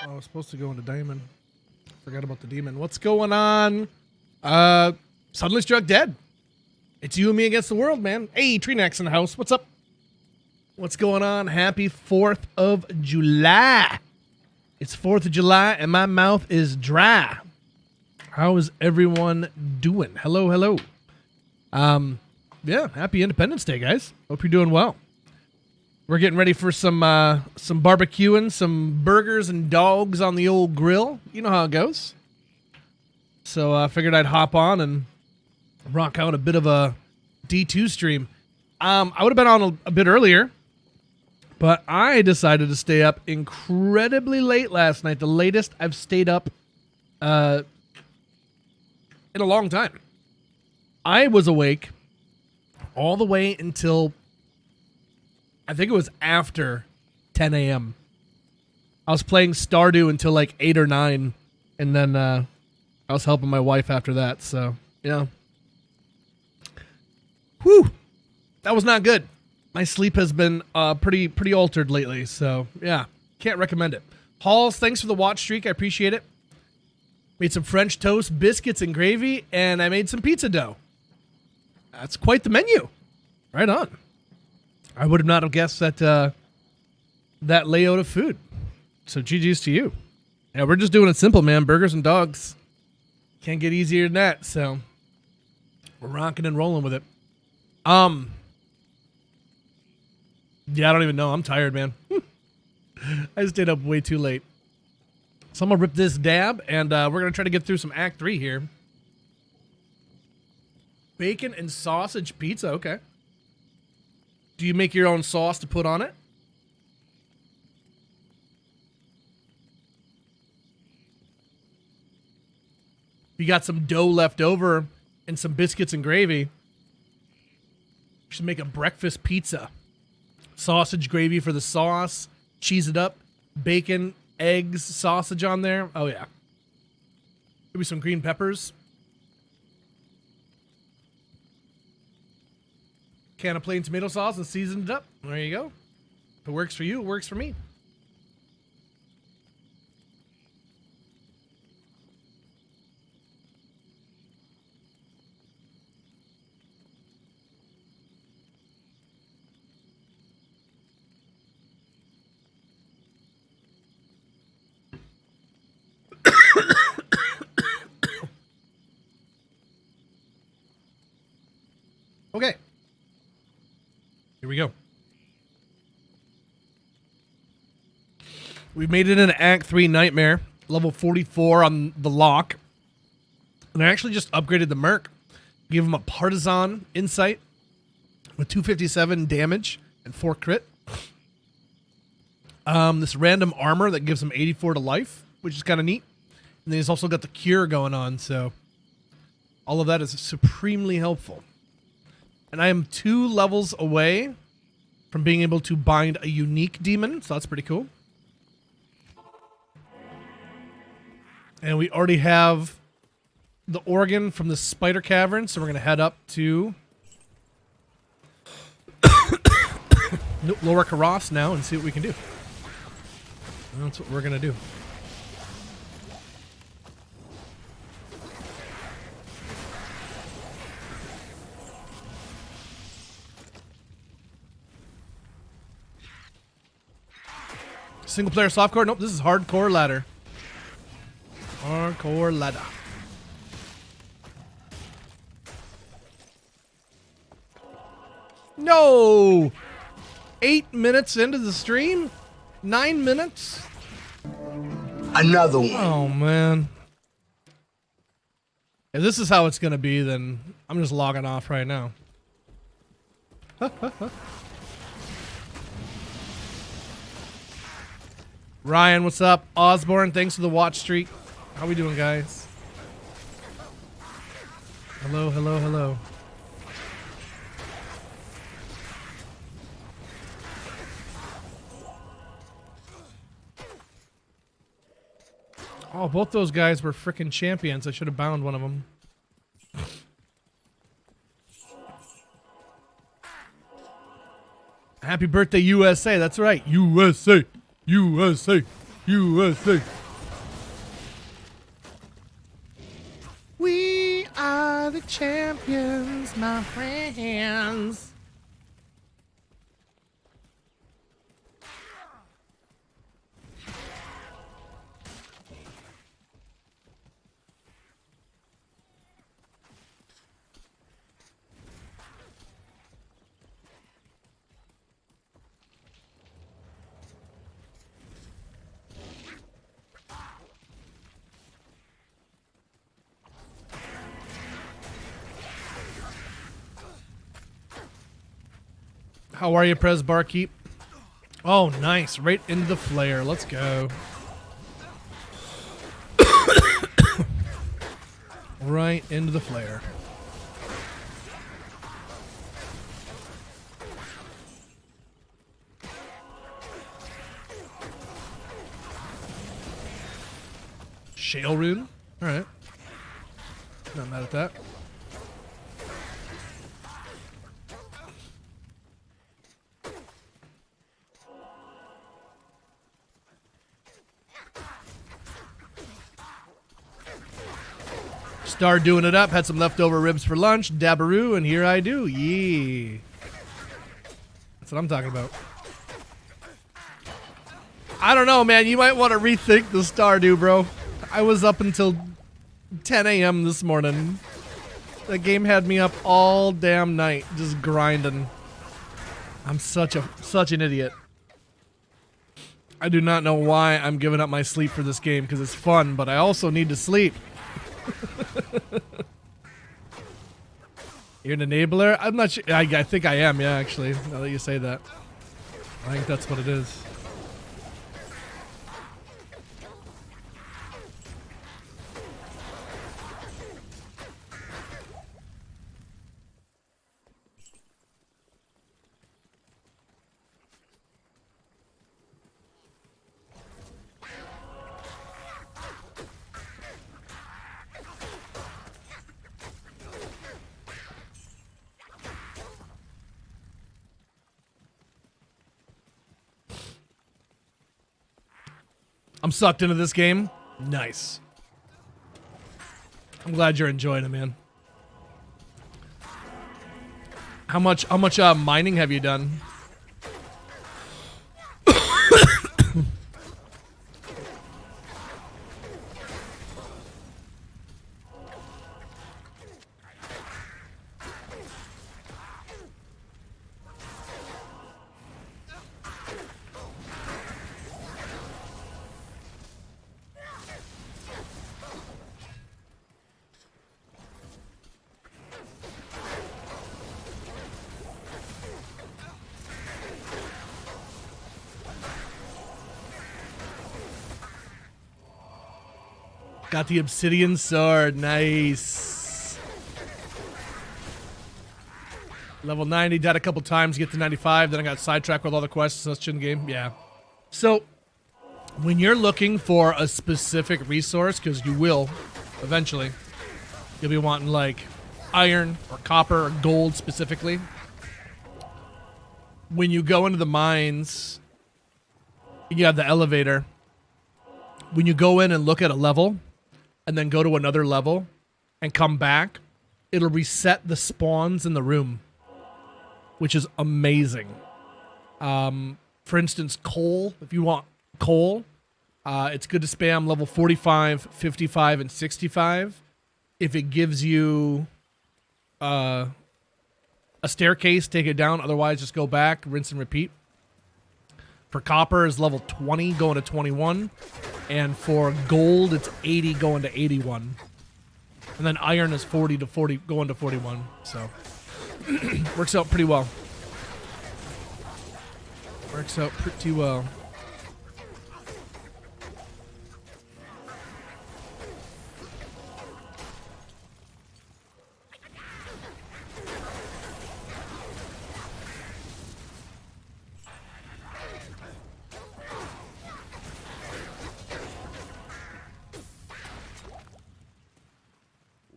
I was supposed to go into diamond. Forgot about the demon. What's going on? Suddenly Struck Dead. It's you and me against the world, man. Hey, Treenax in the house. What's up? What's going on? Happy 4th of July. It's 4th of July and my mouth is dry. How is everyone doing? Hello, hello. Yeah, happy Independence Day, guys. Hope you're doing well. We're getting ready for some barbecuing, some burgers and dogs on the old grill. You know how it goes. So I figured I'd hop on and rock out a bit of a D2 stream. I would have been on a bit earlier, but I decided to stay up incredibly late last night. The latest I've stayed up in a long time. I was awake all the way until, I think it was after 10 a.m. I was playing Stardew until like 8 or 9, and then I was helping my wife after that, so, yeah. Whew! That was not good. My sleep has been pretty altered lately, so, yeah. Can't recommend it. Halls, thanks for the watch streak. I appreciate it. Made some French toast, biscuits, and gravy, and I made some pizza dough. That's quite the menu. Right on. I would have not have guessed that layout of food. So GG's to you. Yeah, we're just doing it simple, man. Burgers and dogs. Can't get easier than that. So we're rocking and rolling with it. Yeah, I don't even know. I'm tired, man. I stayed up way too late. So I'm gonna rip this dab, and we're gonna try to get through some Act 3 here. Bacon and sausage pizza. Okay. Do you make your own sauce to put on it? If you got some dough left over and some biscuits and gravy, you should make a breakfast pizza. Sausage gravy for the sauce, cheese it up, bacon, eggs, sausage on there. Oh, yeah. Maybe some green peppers. Can of plain tomato sauce and season it up. There you go. If it works for you, it works for me. Okay. Here we go. We made it into Act 3 Nightmare, level 44 on the lock. And I actually just upgraded the Merc. Gave him a Partisan Insight with 257 damage and 4 crit. This random armor that gives him 84 to life, which is kind of neat. And then he's also got the Cure going on, so all of that is supremely helpful. And I am 2 levels away from being able to bind a unique demon, so that's pretty cool. And we already have the organ from the spider cavern, so we're going to head up to Lower Karas now and see what we can do. And that's what we're going to do. Single player softcore? Nope, this is hardcore ladder. Hardcore ladder. No! 8 minutes into the stream? 9 minutes? Another one. Oh, man. If this is how it's going to be, then I'm just logging off right now. Ryan, what's up? Osborne, thanks for the watch streak. How we doing, guys? Hello, hello, hello. Oh, both those guys were freaking champions. I should have bound one of them. Happy birthday, USA. That's right. USA. USA. USA. Champions, my friends. How are you, Prez Barkeep? Oh, nice. Right into the flare. Let's go. Right into the flare. Shale rune? Alright. Not mad at that. Start doing it up. Had some leftover ribs for lunch. Dabaroo, and here I do. Yee. That's what I'm talking about. I don't know, man. You might want to rethink the Stardew, bro. I was up until 10 a.m. this morning. The game had me up all damn night, just grinding. I'm such an idiot. I do not know why I'm giving up my sleep for this game, because it's fun, but I also need to sleep. You're an enabler? I'm not sure. I think I am, yeah, actually, now that you say that. I think that's what it is. I'm sucked into this game. Nice. I'm glad you're enjoying it, man. How much mining have you done? Got the obsidian sword. Nice. Level 90. Died a couple times. Get to 95. Then I got sidetracked with all the quests. Such a game. Yeah. So, when you're looking for a specific resource, because you will eventually, you'll be wanting like iron or copper or gold specifically. When you go into the mines, you have the elevator. When you go in and look at a level, and then go to another level and come back, it'll reset the spawns in the room, which is amazing. For instance, coal, if you want coal, it's good to spam level 45, 55, and 65. If it gives you a staircase, take it down. Otherwise, just go back, rinse and repeat. For copper is level 20 going to 21. And for gold, it's 80 going to 81. And then iron is 40 to 40 going to 41. So works out pretty well. Works out pretty well.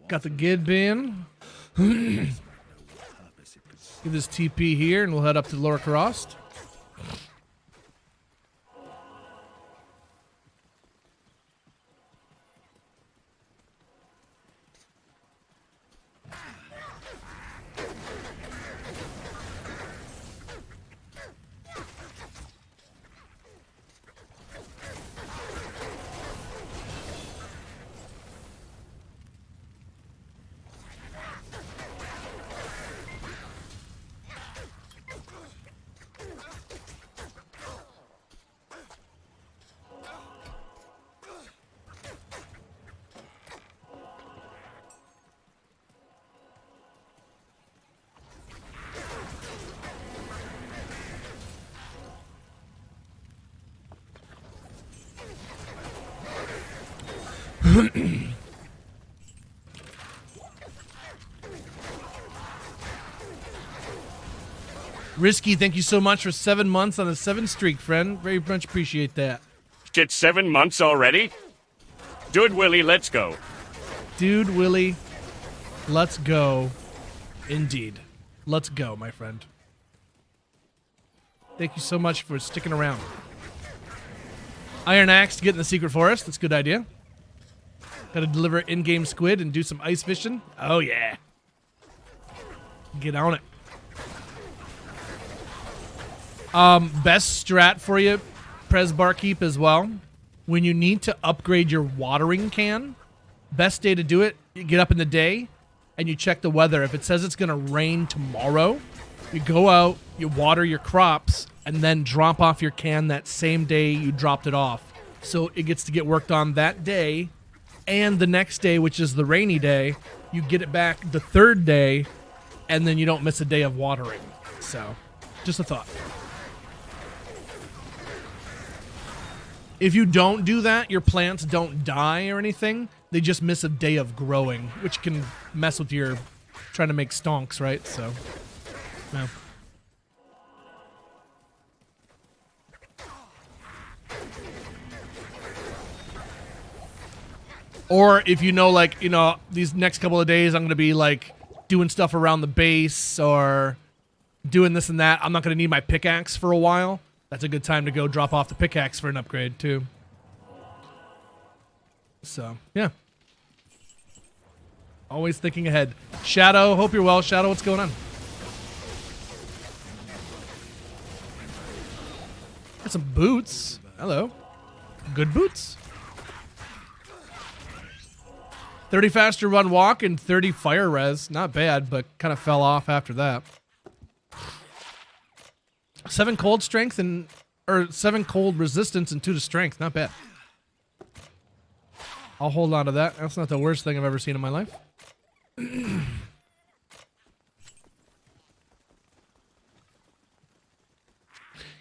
Got the Gid bin. Give this TP here, and we'll head up to Lower Crossed. Risky, thank you so much for 7 months on a 7 streak, friend. Very much appreciate that. Shit, 7 months already? Dude, Willie, let's go. Dude, Willie, let's go. Indeed. Let's go, my friend. Thank you so much for sticking around. Iron Axe to get in the Secret Forest. That's a good idea. Gotta deliver in-game squid and do some ice fishing. Oh, yeah. Get on it. Best strat for you, Prez Barkeep, as well. When you need to upgrade your watering can, best day to do it, you get up in the day and you check the weather. If it says it's going to rain tomorrow, you go out, you water your crops, and then drop off your can that same day you dropped it off. So it gets to get worked on that day, and the next day, which is the rainy day, you get it back the third day, and then you don't miss a day of watering. So, just a thought. If you don't do that, your plants don't die or anything. They just miss a day of growing, which can mess with your trying to make stonks, right? So, no. Or if you know, like, you know, these next couple of days I'm going to be, like, doing stuff around the base or doing this and that. I'm not going to need my pickaxe for a while. That's a good time to go drop off the pickaxe for an upgrade, too. So, yeah. Always thinking ahead. Shadow, hope you're well. Shadow, what's going on? Got some boots. Hello. Good boots. 30 faster run walk and 30 fire res. Not bad, but kind of fell off after that. 7 cold strength and, or 7 cold resistance and 2 to strength. Not bad. I'll hold on to that. That's not the worst thing I've ever seen in my life.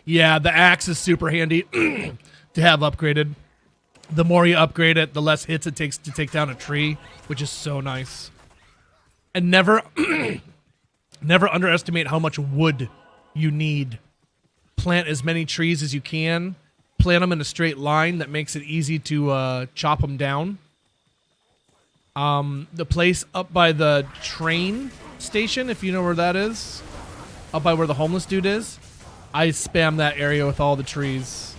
Yeah, the axe is super handy to have upgraded. The more you upgrade it, the less hits it takes to take down a tree, which is so nice. And never, never underestimate how much wood you need. Plant as many trees as you can. Plant them in a straight line. That makes it easy to chop them down. The place up by the train station, if you know where that is, up by where the homeless dude is, I spam that area with all the trees.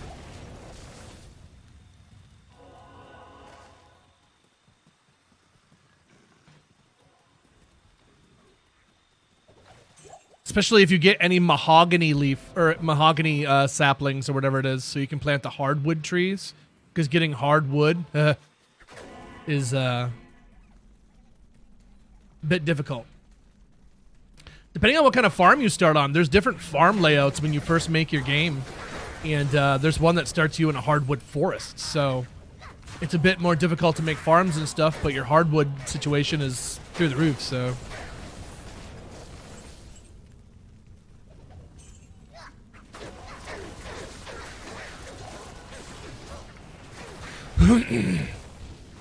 Especially if you get any mahogany leaf or mahogany saplings or whatever it is, so you can plant the hardwood trees. Because getting hardwood is a bit difficult. Depending on what kind of farm you start on, there's different farm layouts when you first make your game. And there's one that starts you in a hardwood forest. So it's a bit more difficult to make farms and stuff, but your hardwood situation is through the roof, so...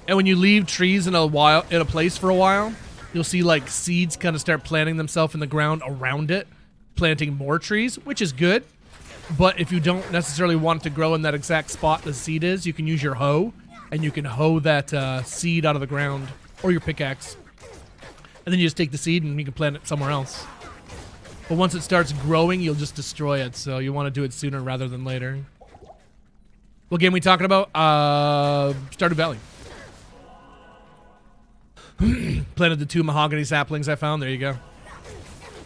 And when you leave trees in a place for a while, you'll see like seeds kind of start planting themselves in the ground around it, planting more trees, which is good. But if you don't necessarily want it to grow in that exact spot the seed is, you can use your hoe, and you can hoe that seed out of the ground, or your pickaxe. And then you just take the seed and you can plant it somewhere else. But once it starts growing, you'll just destroy it, so you want to do it sooner rather than later. What game we talking about? Stardew Valley. Planted the 2 mahogany saplings I found. There you go.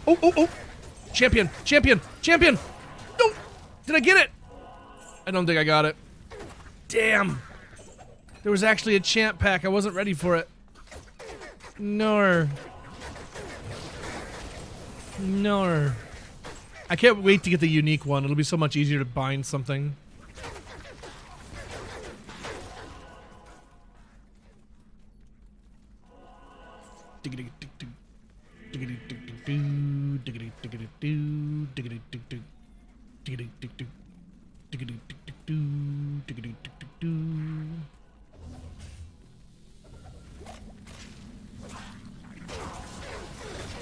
Oh, oh, oh. Champion, champion, champion. No. Did I get it? I don't think I got it. Damn. There was actually a champ pack. I wasn't ready for it. No. No. I can't wait to get the unique one. It'll be so much easier to bind something.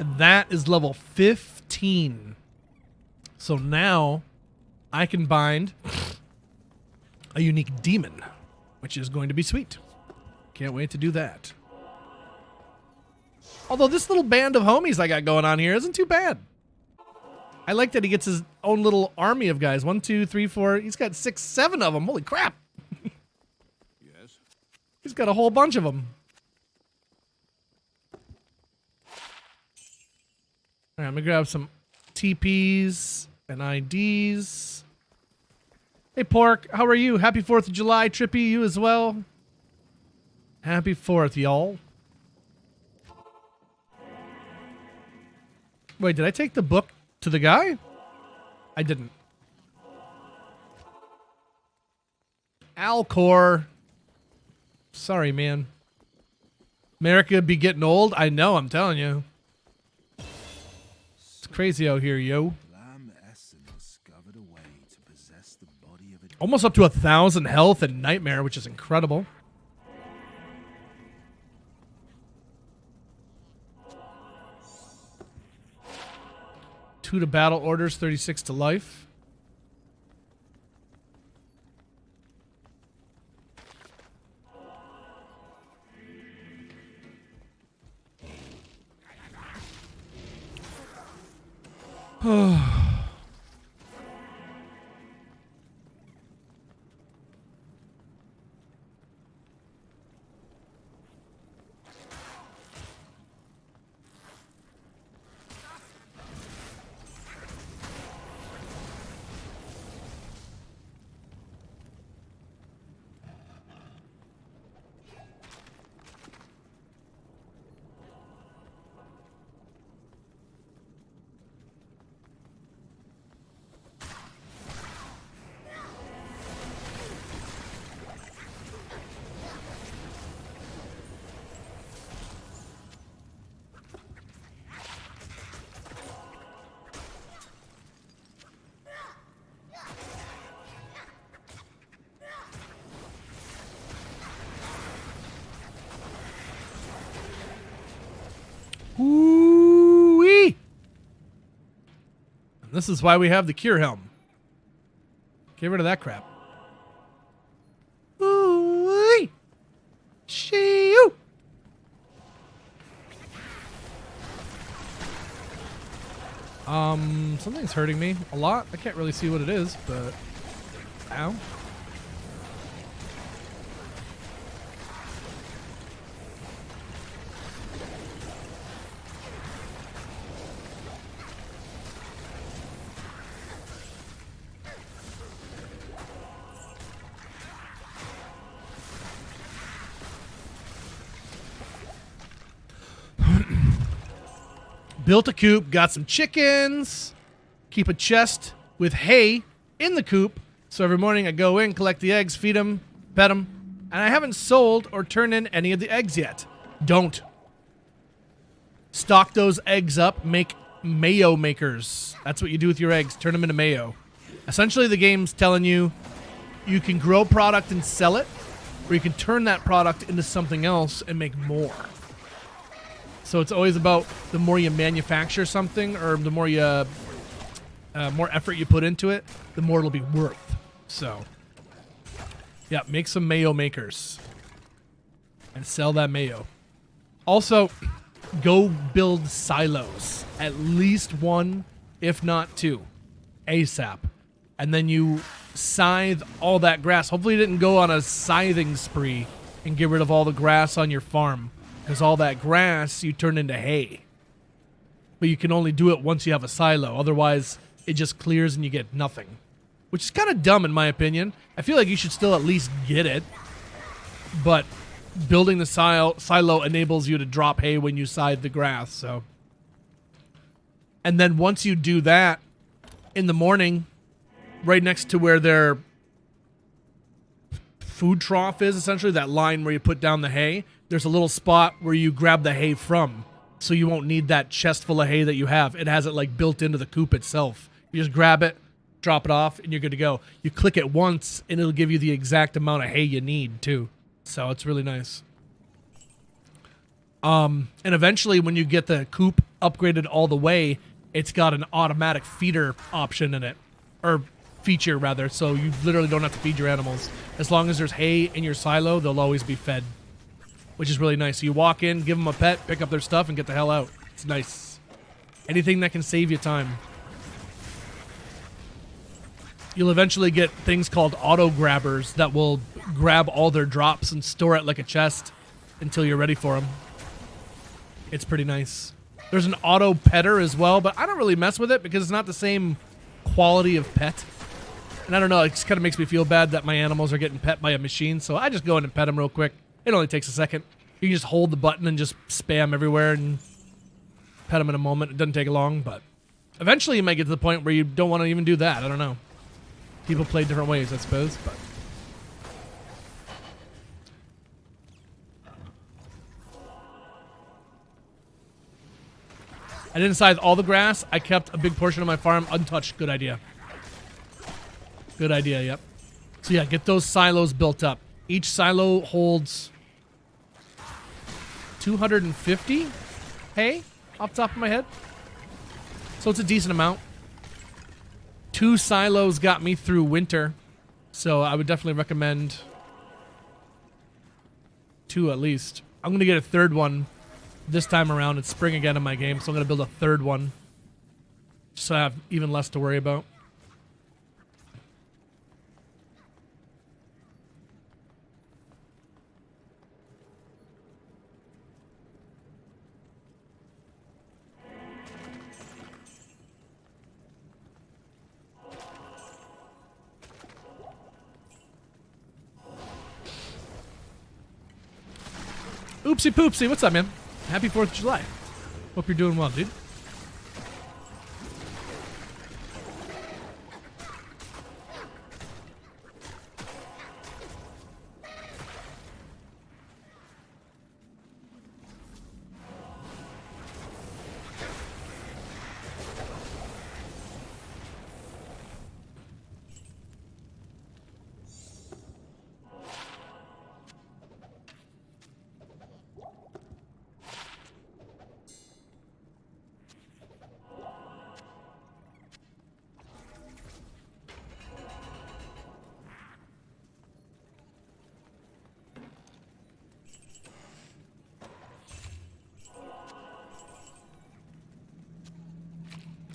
And that is level 15. So now I can bind a unique demon, which is going to be sweet. Can't wait to do that. Although this little band of homies I got going on here isn't too bad. I like that he gets his own little army of guys. 1, 2, 3, 4. He's got 6, 7 of them. Holy crap. Yes. He's got a whole bunch of them. All right, I'm going to grab some TPs and IDs. Hey, Pork, how are you? Happy 4th of July, Trippy. You as well. Happy 4th, y'all. Wait, did I take the book to the guy? I didn't. Alcor. Sorry, man. America be getting old? I know, I'm telling you. It's crazy out here, yo. Almost up to 1,000 health and Nightmare, which is incredible. 2 to battle orders, 36 to life. Ooh-wee. And this is why we have the cure helm. Get rid of that crap. Ooh-wee. Shoo. Something's hurting me a lot. I can't really see what it is, but ow. Built a coop, got some chickens, keep a chest with hay in the coop. So every morning I go in, collect the eggs, feed them, pet them. And I haven't sold or turned in any of the eggs yet. Don't. Stock those eggs up, make mayo makers. That's what you do with your eggs, turn them into mayo. Essentially the game's telling you you can grow product and sell it, or you can turn that product into something else and make more. So it's always about the more you manufacture something, or the more you more effort you put into it, the more it'll be worth. So, yeah, make some mayo makers and sell that mayo. Also, go build silos, at least 1, if not 2, ASAP, and then you scythe all that grass. Hopefully, you didn't go on a scything spree and get rid of all the grass on your farm. Because all that grass you turn into hay. But you can only do it once you have a silo. Otherwise, it just clears and you get nothing. Which is kind of dumb in my opinion. I feel like you should still at least get it. But building the silo enables you to drop hay when you scythe the grass. So, and then once you do that, in the morning, right next to where their food trough is, essentially, that line where you put down the hay, there's a little spot where you grab the hay from, so you won't need that chest full of hay that you have. It has it like built into the coop itself. You just grab it, drop it off, and you're good to go. You click it once, and it'll give you the exact amount of hay you need, too. So it's really nice. And eventually, when you get the coop upgraded all the way, it's got an automatic feeder option in it, or feature rather, so you literally don't have to feed your animals. As long as there's hay in your silo, they'll always be fed, which is really nice. So you walk in, give them a pet, pick up their stuff, and get the hell out. It's nice. Anything that can save you time. You'll eventually get things called auto grabbers that will grab all their drops and store it like a chest until you're ready for them. It's pretty nice. There's an auto petter as well, but I don't really mess with it because it's not the same quality of pet. And I don't know, it just kind of makes me feel bad that my animals are getting pet by a machine, so I just go in and pet them real quick. It only takes a second. You can just hold the button and just spam everywhere and pet them in a moment. It doesn't take long, but eventually you might get to the point where you don't want to even do that. I don't know. People play different ways, I suppose, but... I didn't scythe all the grass. I kept a big portion of my farm untouched. Good idea. Good idea, yep. So yeah, get those silos built up. Each silo holds 250 hay off the top of my head. So it's a decent amount. 2 silos got me through winter. So I would definitely recommend 2 at least. I'm going to get a 3rd one. This time around, it's spring again in my game, so I'm going to build a 3rd one. Just so I have even less to worry about. Oopsie poopsie, what's up, man? Happy 4th of July. Hope you're doing well, dude.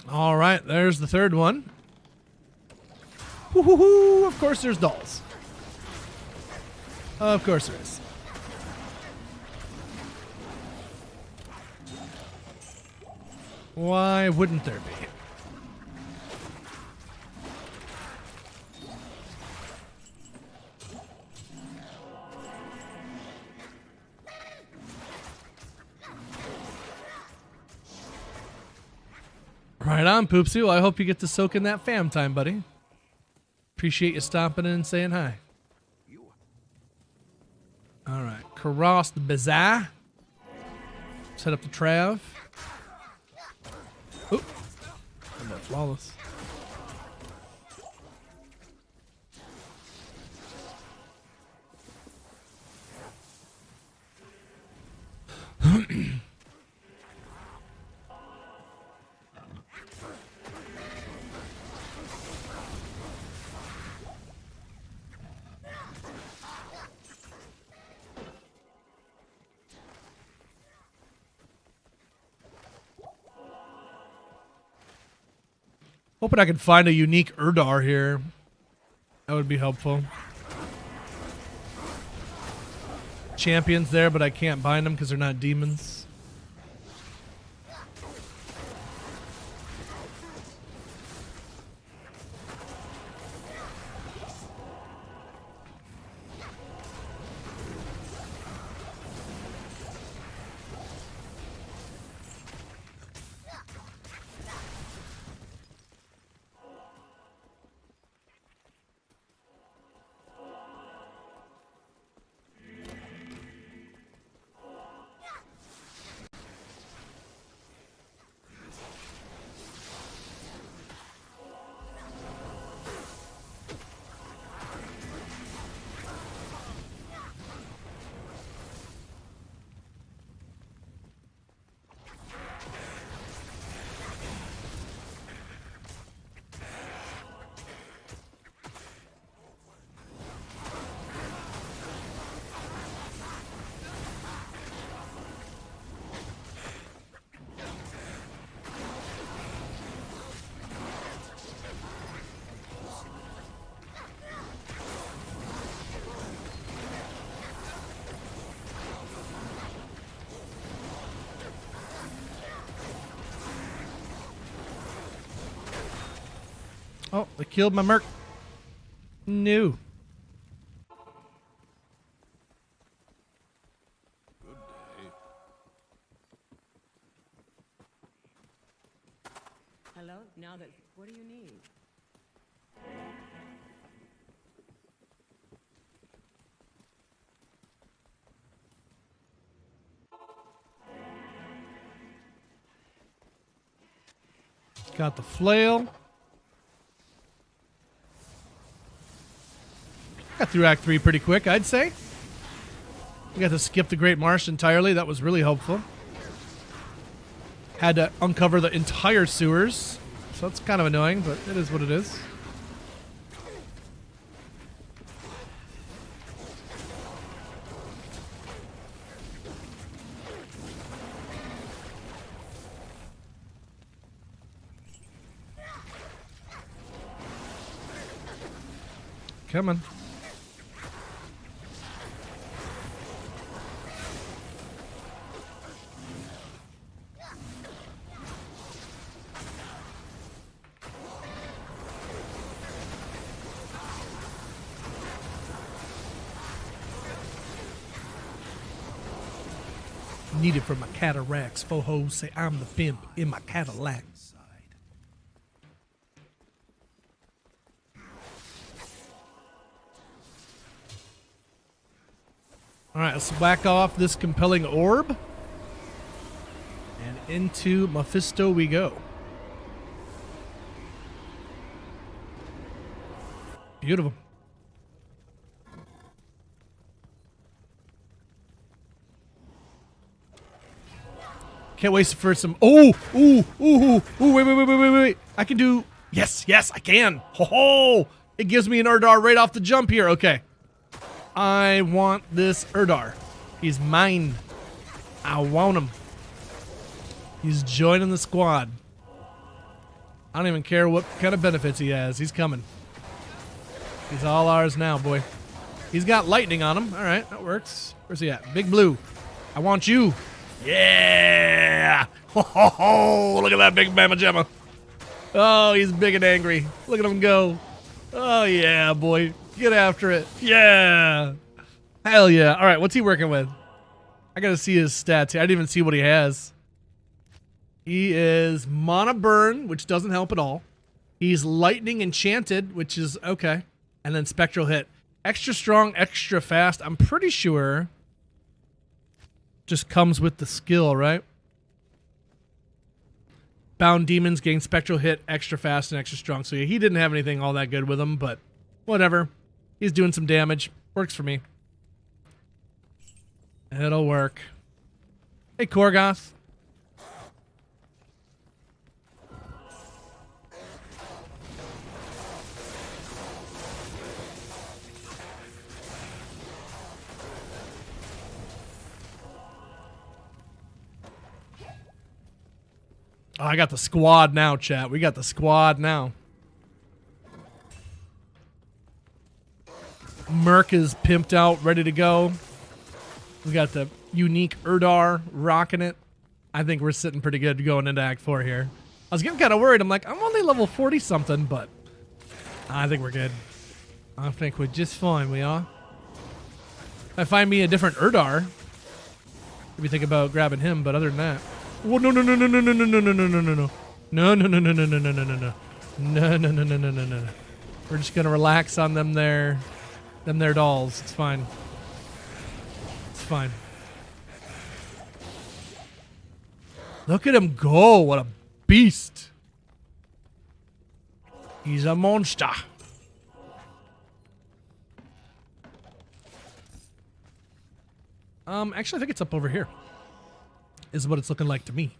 All right, there's the 3rd one. Woo-hoo-hoo, of course there's dolls. Of course there is. Why wouldn't there be? Right on, Poopsie. Well, I hope you get to soak in that fam time, buddy. Appreciate you stopping in and saying hi. All right. Cross the bazaar. Set up the Trav. Oop. I'm not flawless. Hoping I can find a unique Urdar here. That would be helpful. Champions there, but I can't bind them because they're not demons. Oh, they killed my merc. No. Hello? Now that, what do you need? Got the flail. Got through Act 3 pretty quick, I'd say. We got to skip the Great Marsh entirely. That was really helpful. Had to uncover the entire sewers. So that's kind of annoying, but it is what it is. Come on. Need it for my cataracts. Fo-ho say I'm the pimp in my Cadillac. All right, let's whack off this compelling orb. And into Mephisto we go. Beautiful. Can't wait for some. Oh, wait. I can do. Yes, I can. Ho. It gives me an Urdar right off the jump here. Okay. I want this Urdar. He's mine. I want him. He's joining the squad. I don't even care what kind of benefits he has. He's coming. He's all ours now, boy. He's got lightning on him. All right, that works. Where's he at? Big Blue. I want you. Yeah! Ho, look at that big Mama Jamma. Oh, he's big and angry. Look at him go. Oh, yeah, boy. Get after it. Yeah. Hell yeah. All right, what's he working with? I got to see his stats here. I didn't even see what he has. He is Mana Burn, which doesn't help at all. He's Lightning Enchanted, which is okay. And then Spectral Hit. Extra strong, extra fast. I'm pretty sure just comes with the skill, right? Bound Demons gain Spectral Hit, extra fast, and extra strong. So yeah, he didn't have anything all that good with him, but whatever. He's doing some damage. Works for me. It'll work. Hey, Korgoth. Oh, I got the squad now, chat. We got the squad now. Merc is pimped out, ready to go. We got the unique Urdar rocking it. I think we're sitting pretty good going into Act 4 here. I was getting kind of worried. I'm like, I'm only level 40-something, but I think we're good. I think we're just fine, we are. If I find me a different Urdar, maybe think about grabbing him, but other than that. Oh, no. No. We're just gonna relax on them there dolls. It's fine. It's fine. Look at him go. What a beast. He's a monster. Actually, I think it's up over here. Is what it's looking like to me.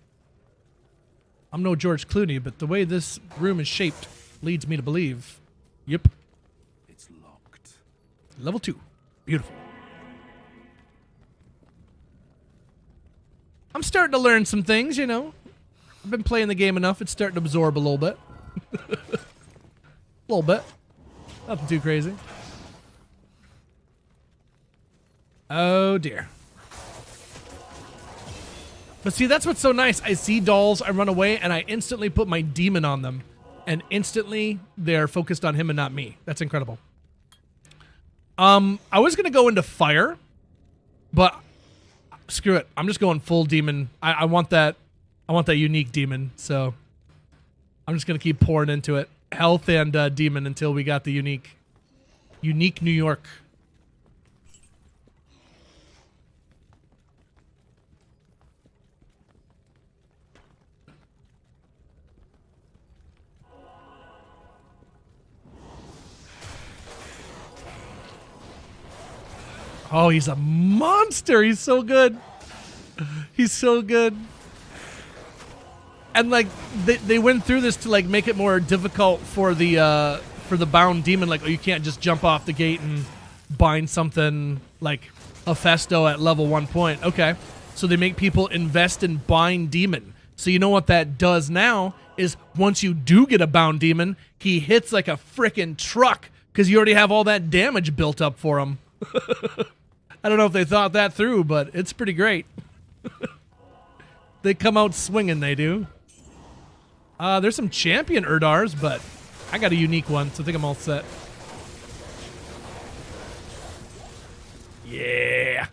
I'm no George Clooney, but the way this room is shaped leads me to believe. Yep. It's locked. Level 2. Beautiful. I'm starting to learn some things, you know. I've been playing the game enough. It's starting to absorb a little bit. A little bit. Nothing too crazy. Oh, dear. But see, that's what's so nice. I see dolls, I run away, and I instantly put my demon on them. and instantly they're focused on him and not me. That's incredible. I was gonna go into fire, but screw it. I'm just going full demon. I want that. I want that unique demon. So I'm just gonna keep pouring into it. Health and demon until we got the unique New York. Oh, he's a monster. He's so good. He's so good. And like they went through this to like make it more difficult for the bound demon. Like, oh, you can't just jump off the gate and bind something like a Festo at level 1 point. Okay. So they make people invest in bind demon. So you know what that does now is once you do get a bound demon, he hits like a frickin' truck because you already have all that damage built up for him. I don't know if they thought that through, but it's pretty great. They come out swinging, they do. There's some champion Erdars, but I got a unique one, so I think I'm all set. Yeah.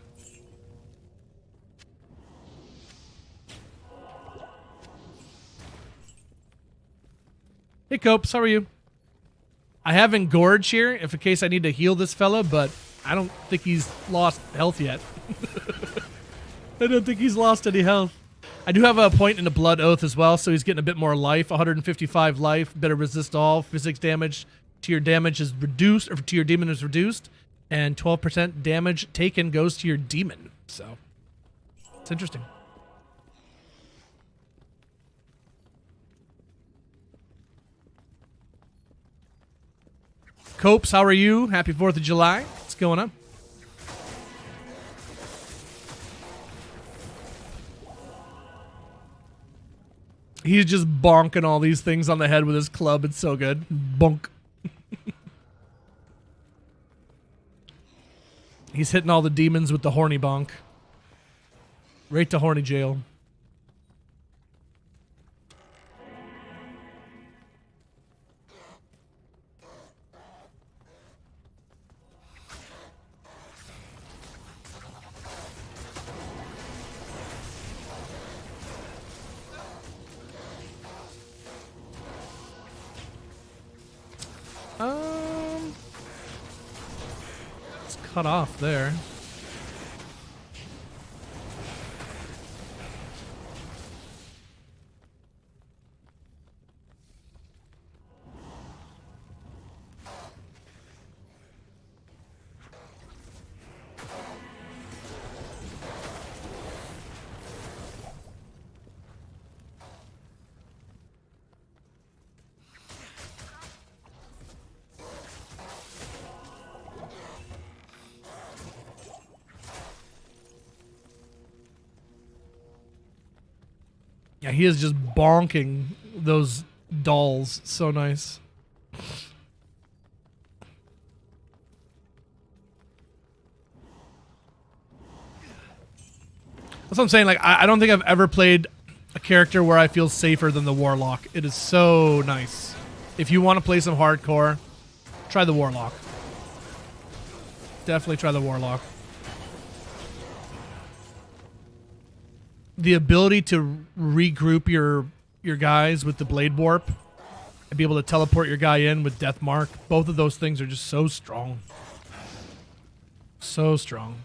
Hey, Copes, how are you? I have Engorge here, if in case I need to heal this fella, but I don't think he's lost health yet. I don't think he's lost any health. I do have a point in the Blood Oath as well, so he's getting a bit more life. 155 life, better resist all. Physics damage to your damage is reduced, or to your demon is reduced, and 12% damage taken goes to your demon. So, it's interesting. Copes, how are you? Happy 4th of July. What's going on? He's just bonking all these things on the head with his club. It's so good. Bonk. He's hitting all the demons with the horny bonk. Right to horny jail. It's cut off there. Yeah, he is just bonking those dolls. So nice. That's what I'm saying. Like, I don't think I've ever played a character where I feel safer than the Warlock. It is so nice. If you want to play some hardcore, try the Warlock. Definitely try the Warlock. The ability to regroup your guys with the Blade Warp and be able to teleport your guy in with Death Mark, both of those things are just so strong. So strong.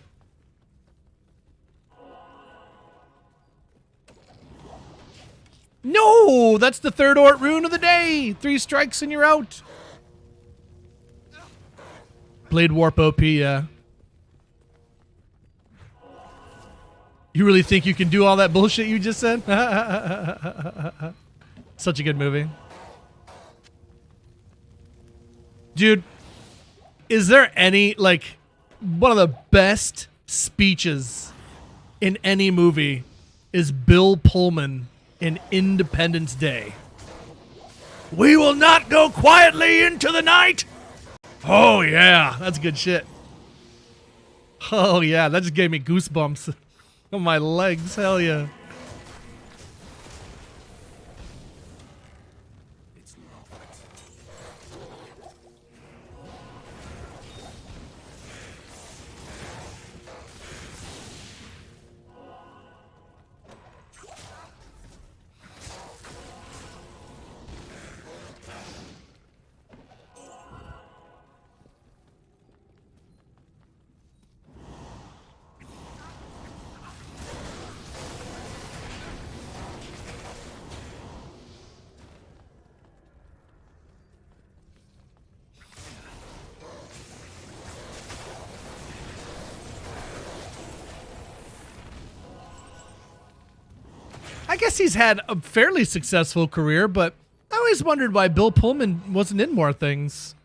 No! That's the third Ort rune of the day! 3 strikes and you're out. Blade Warp OP, yeah. You really think you can do all that bullshit you just said? Such a good movie. Dude, is there any, like, one of the best speeches in any movie is Bill Pullman in Independence Day. We will not go quietly into the night. Oh, yeah. That's good shit. Oh, yeah. That just gave me goosebumps on my legs. Hell yeah. It's locked. I guess he's had a fairly successful career, but I always wondered why Bill Pullman wasn't in more things.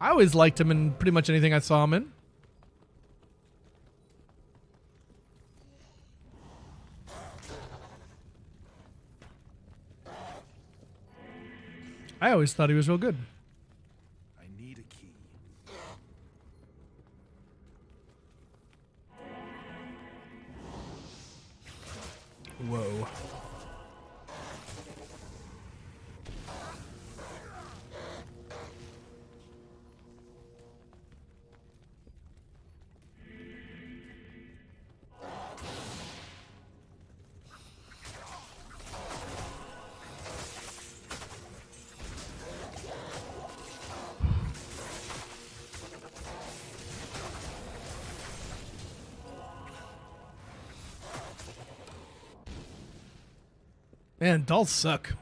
I always liked him in pretty much anything I saw him in. I always thought he was real good. I need a key. Whoa. Man, dolls suck.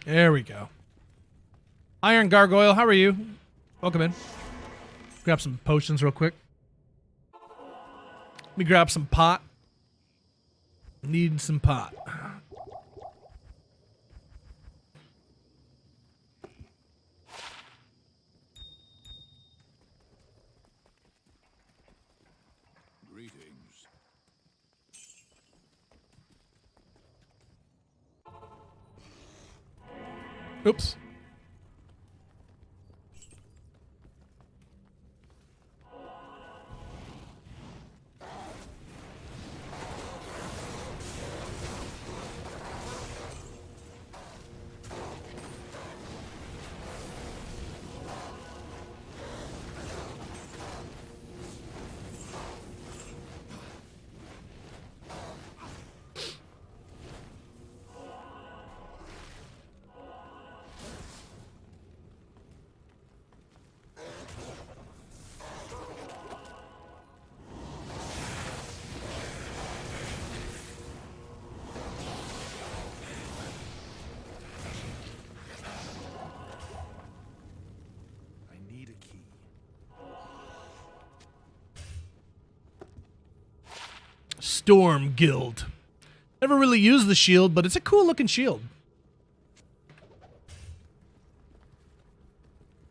There we go. Iron Gargoyle, how are you? Welcome in. Grab some potions real quick. Let me grab some pot. Need some pot. Greetings. Oops. I need a key. Storm Guild. Never really used the shield, but it's a cool looking shield.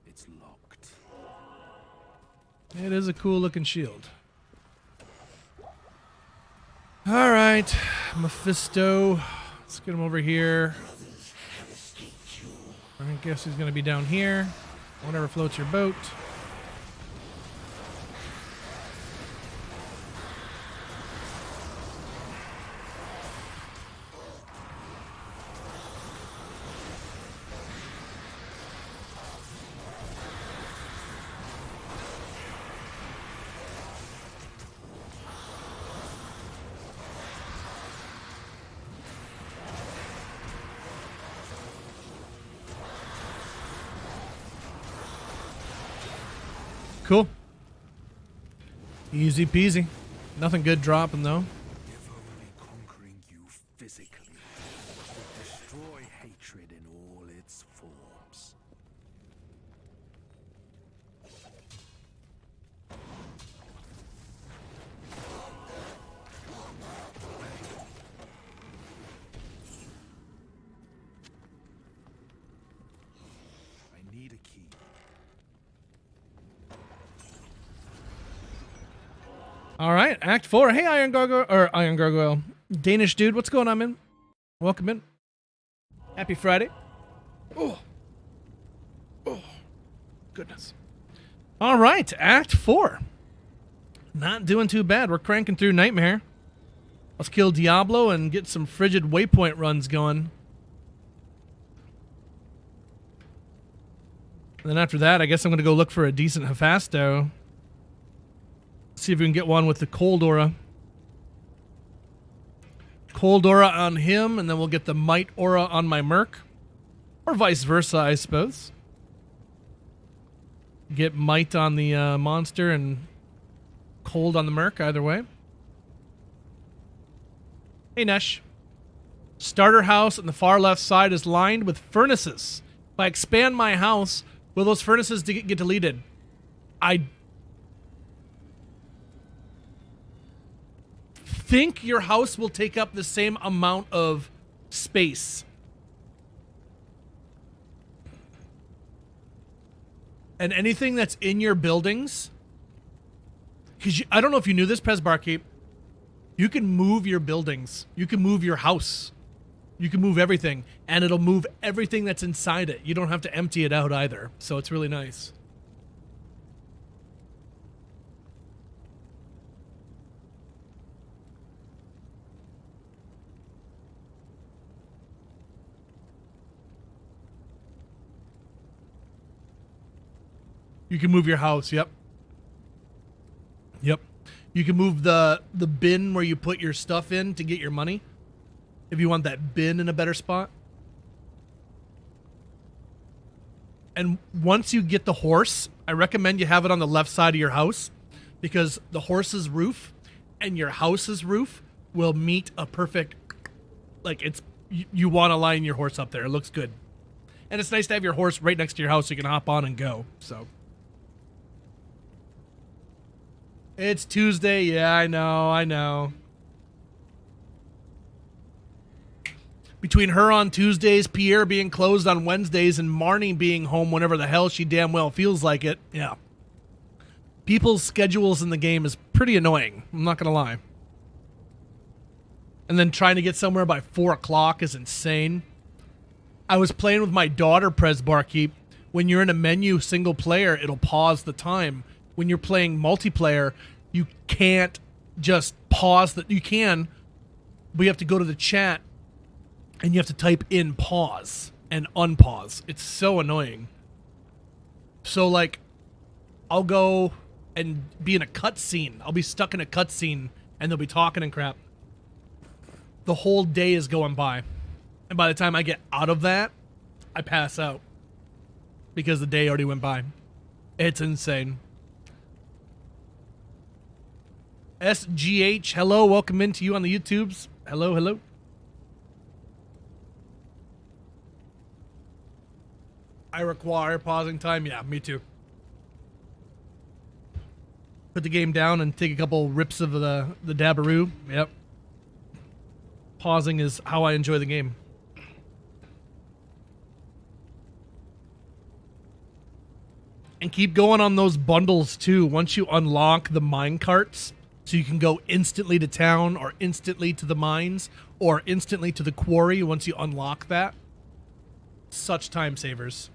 It's locked. It is a cool looking shield. All right, Mephisto. Let's get him over here. I guess he's going to be down here. Whatever floats your boat. Cool. Easy peasy. Nothing good dropping though. If only conquering you physically would destroy hatred in all its forms. I need a key. All right, Act 4. Hey, Iron Gargoyle. Danish dude, what's going on, man? Welcome in. Happy Friday. Oh. Oh. Goodness. All right, Act 4. Not doing too bad. We're cranking through Nightmare. Let's kill Diablo and get some frigid waypoint runs going. And then after that, I guess I'm going to go look for a decent Hephasto. See if we can get one with the cold aura. Cold aura on him, and then we'll get the might aura on my merc. Or vice versa, I suppose. Get might on the monster and cold on the merc, either way. Hey, Nesh. Starter house on the far left side is lined with furnaces. If I expand my house, will those furnaces get deleted? I think your house will take up the same amount of space. And anything that's in your buildings, because I don't know if you knew this, Pez Barkeep, you can move your buildings. You can move your house. You can move everything, and it'll move everything that's inside it. You don't have to empty it out either, so it's really nice. You can move your house, yep. Yep. You can move the bin where you put your stuff in to get your money. If you want that bin in a better spot. And once you get the horse, I recommend you have it on the left side of your house, because the horse's roof and your house's roof will meet a perfect, like, it's, you want to line your horse up there. It looks good. And it's nice to have your horse right next to your house so you can hop on and go, so. It's Tuesday. Yeah, I know. Between her on Tuesdays, Pierre being closed on Wednesdays, and Marnie being home whenever the hell she damn well feels like it, yeah. People's schedules in the game is pretty annoying. I'm not going to lie. And then trying to get somewhere by 4 o'clock is insane. I was playing with my daughter, Prez Barkeep. When you're in a menu single player, it'll pause the time. When you're playing multiplayer, you can't just pause that. You can, but you have to go to the chat and you have to type in pause and unpause. It's so annoying. So, like, I'll go and be in a cutscene. I'll be stuck in a cutscene and they'll be talking and crap. The whole day is going by. And by the time I get out of that, I pass out. Because the day already went by. It's insane. SGH, hello, welcome into you on the YouTubes. Hello. I require pausing time. Yeah, me too. Put the game down and take a couple rips of the dabberoo. Yep. Pausing is how I enjoy the game. And keep going on those bundles too. Once you unlock the mine carts, so you can go instantly to town or instantly to the mines or instantly to the quarry once you unlock that. Such time savers.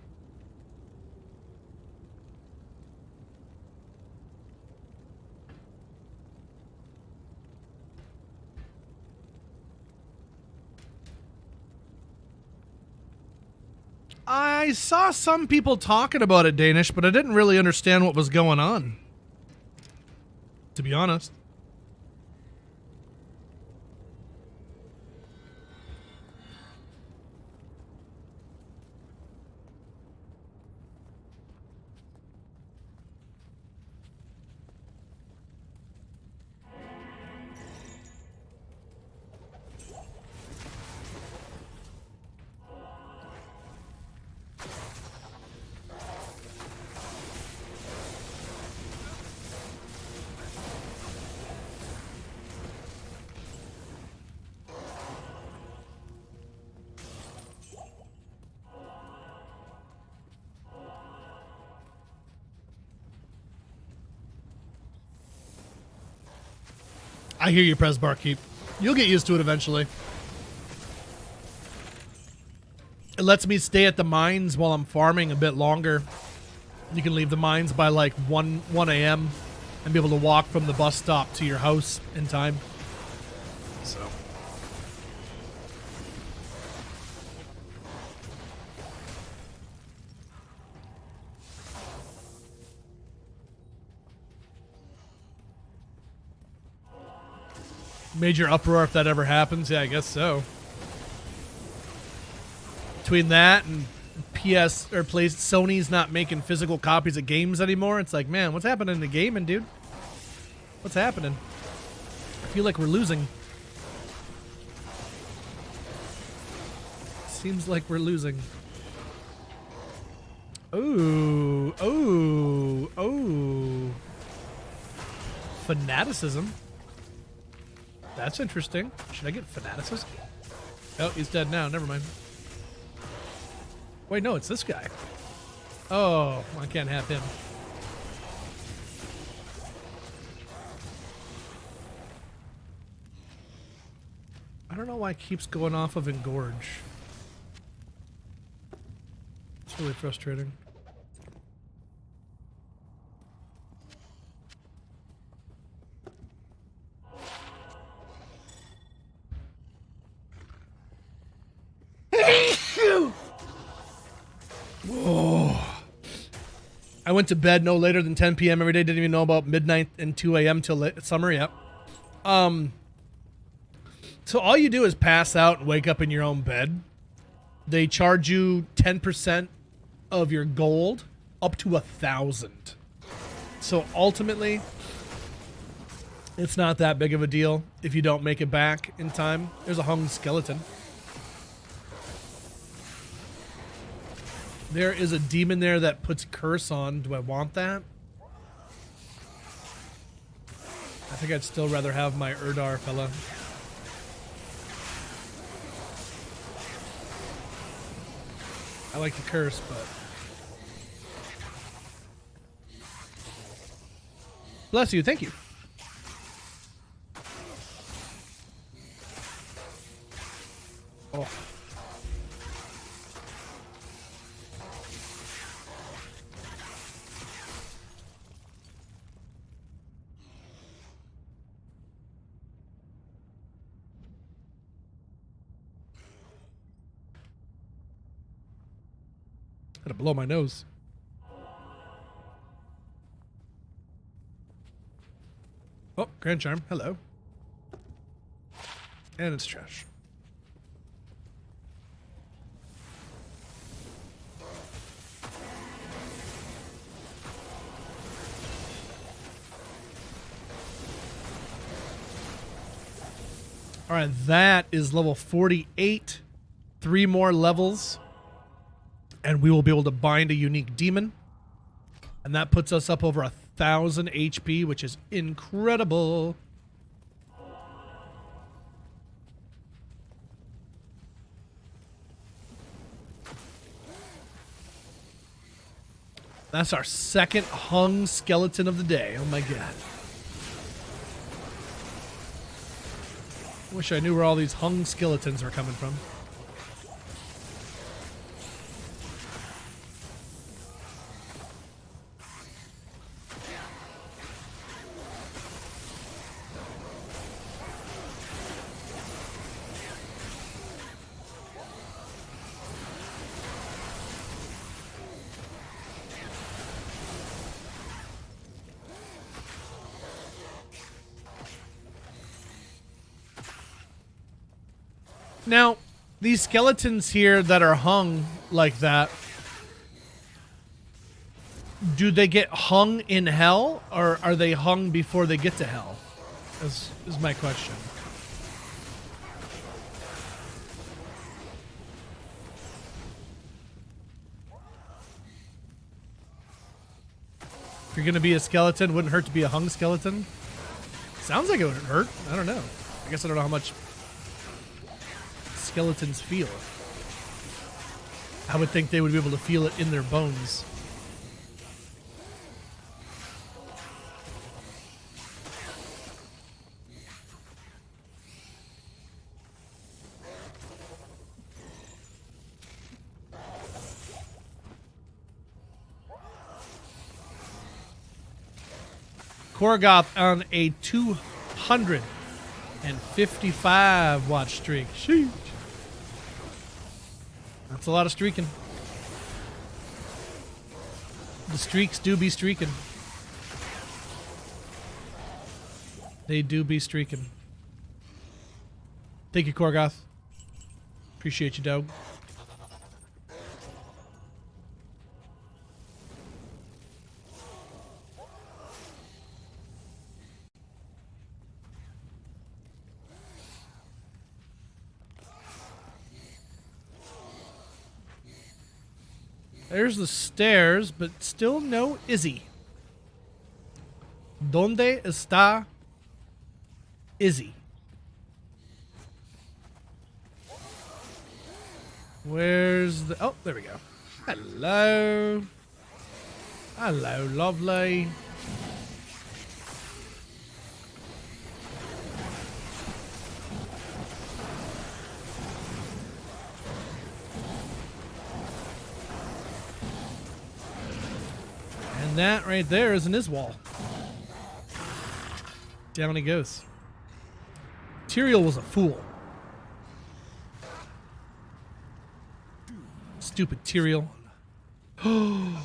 I saw some people talking about it, Danish, but I didn't really understand what was going on, to be honest. I hear you, Prez Barkeep. You'll get used to it eventually. It lets me stay at the mines while I'm farming a bit longer. You can leave the mines by like 1 a.m. and be able to walk from the bus stop to your house in time. So. Major uproar if that ever happens. Yeah, I guess so. Between that and Sony's not making physical copies of games anymore, it's like, man, what's happening to gaming, dude? What's happening? I feel like we're losing. Seems like we're losing. Ooh, ooh, ooh. Fanaticism. That's interesting. Should I get fanaticism? Oh, he's dead now. Never mind. Wait, no, it's this guy. Oh, I can't have him. I don't know why it keeps going off of Engorge. It's really frustrating. Whoa. I went to bed no later than 10 p.m. every day. Didn't even know about midnight and 2 a.m. till late summer. Yep. So all you do is pass out and wake up in your own bed. They charge you 10% of your gold up to 1,000. So ultimately, it's not that big of a deal if you don't make it back in time. There's a hung skeleton. There is a demon there that puts curse on. Do I want that? I think I'd still rather have my Urdar fella. I like the curse, but... Bless you, thank you. Oh. Had to blow my nose. Oh, Grand Charm, hello. And it's trash. All right, that is level 48. 3 more levels, and we will be able to bind a unique demon. And that puts us up over 1,000 HP, which is incredible. That's our second hung skeleton of the day. Oh my god. Wish I knew where all these hung skeletons are coming from. Now, these skeletons here that are hung like that, do they get hung in hell, or are they hung before they get to hell? Is my question. If you're going to be a skeleton, wouldn't hurt to be a hung skeleton? Sounds like it wouldn't hurt. I don't know. I guess I don't know how much skeletons feel. I would think they would be able to feel it in their bones. Korgoth on a 255 watch streak. Sheesh. That's a lot of streaking. The streaks do be streaking. They do be streaking. Thank you, Korgoth. Appreciate you, dog. There's the stairs, but still no Izzy. ¿Dónde está Izzy? Where's the... Oh, there we go. Hello. Hello, lovely. And that right there is an Iswal. Down he goes. Tyrael was a fool. Stupid Tyrael. Oh,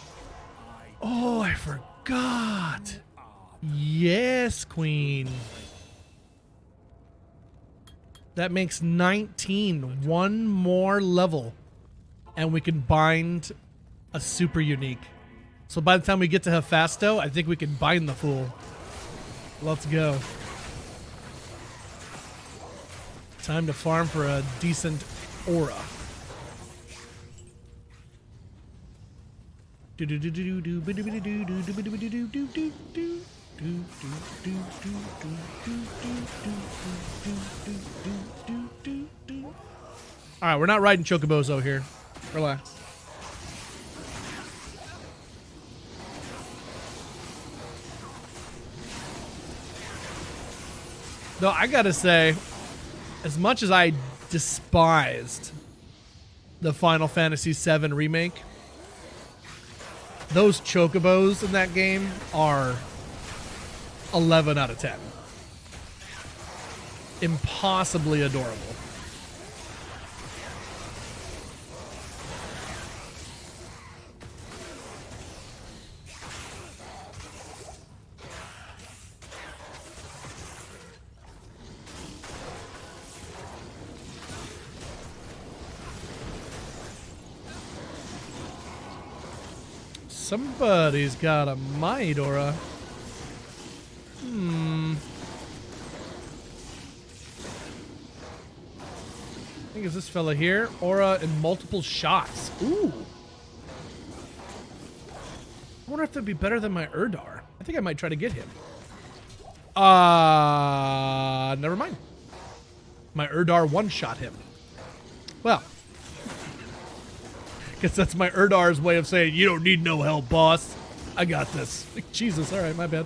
I forgot. Yes, Queen. That makes 19. One more level. And we can bind a super unique. So by the time we get to Hephasto, I think we can bind the fool. Let's go. Time to farm for a decent aura. Alright, we're not riding Chocobozo here. Relax. Though I gotta say, as much as I despised the Final Fantasy VII Remake, those chocobos in that game are 11 out of 10. Impossibly adorable. Somebody's got a Might Aura. I think it's this fella here. Aura in multiple shots. Ooh. I wonder if that'd be better than my Urdar. I think I might try to get him. Never mind. My Urdar one-shot him. Well. Guess that's my Urdar's way of saying, you don't need no help, boss. I got this. Like, Jesus, all right, my bad.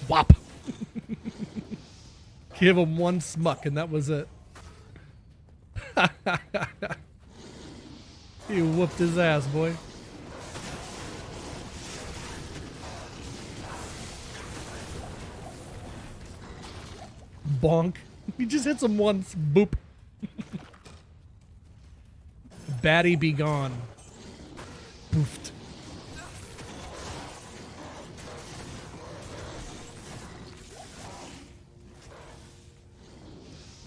Whop. Give him one smuck, and that was it. He whooped his ass, boy. Bonk. He just hits him once. Boop. Batty be gone. Poofed.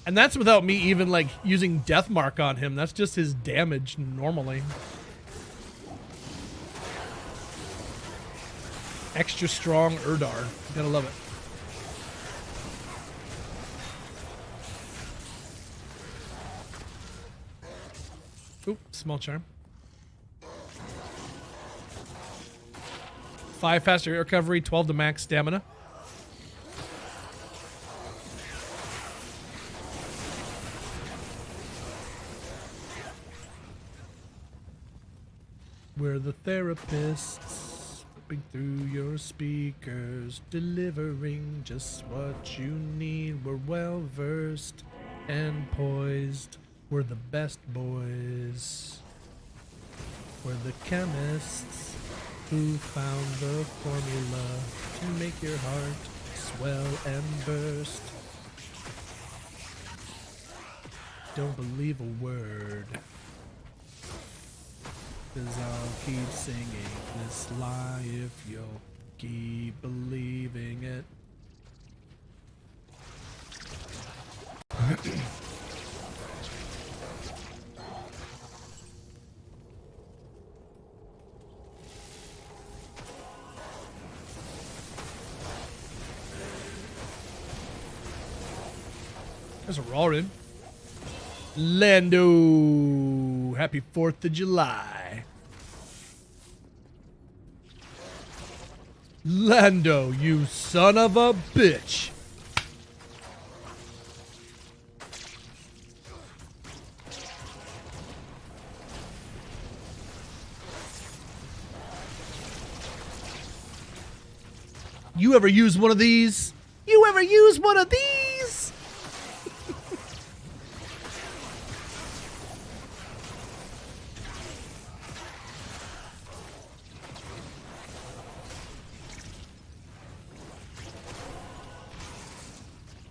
And that's without me even like using Death Mark on him. That's just his damage normally. Extra strong Urdar. Gotta love it. Oop, small charm. 5 faster recovery, 12 to max stamina. We're the therapists, flipping through your speakers, delivering just what you need. We're well versed and poised. We're the best boys. We're the chemists who found the formula to make your heart swell and burst. Don't believe a word, 'cause I'll keep singing this lie if you'll keep believing it. There's a Roarin. Lando. Happy 4th of July. Lando, you son of a bitch. You ever use one of these? You ever use one of these?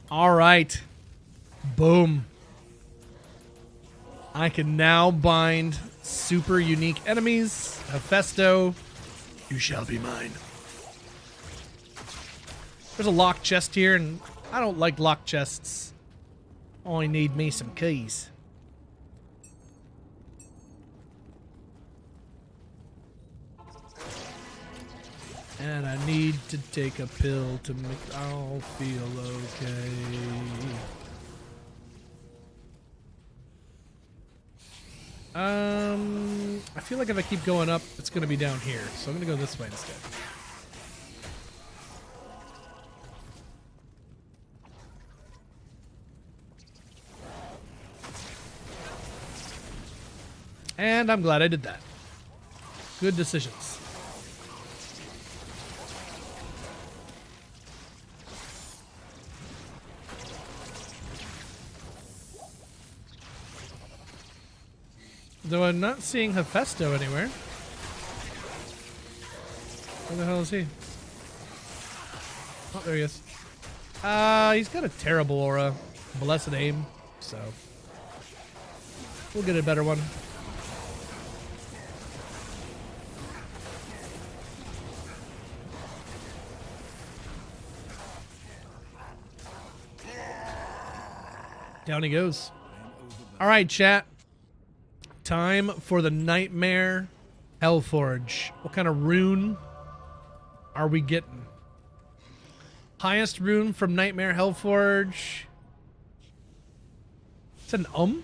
All right. Boom. I can now bind super unique enemies. Hephaestus, you shall be mine. There's a locked chest here, and I don't like locked chests. I need me some keys. And I need to take a pill to make I'll feel okay. I feel like if I keep going up, it's gonna be down here. So I'm gonna go this way instead. And I'm glad I did that. Good decisions. Though I'm not seeing Hephaestus anywhere. Where the hell is he? Oh, there he is. He's got a terrible aura. Blessed aim. So we'll get a better one. Down he goes. All right, chat. Time for the Nightmare Hellforge. What kind of rune are we getting? Highest rune from Nightmare Hellforge. It's an Can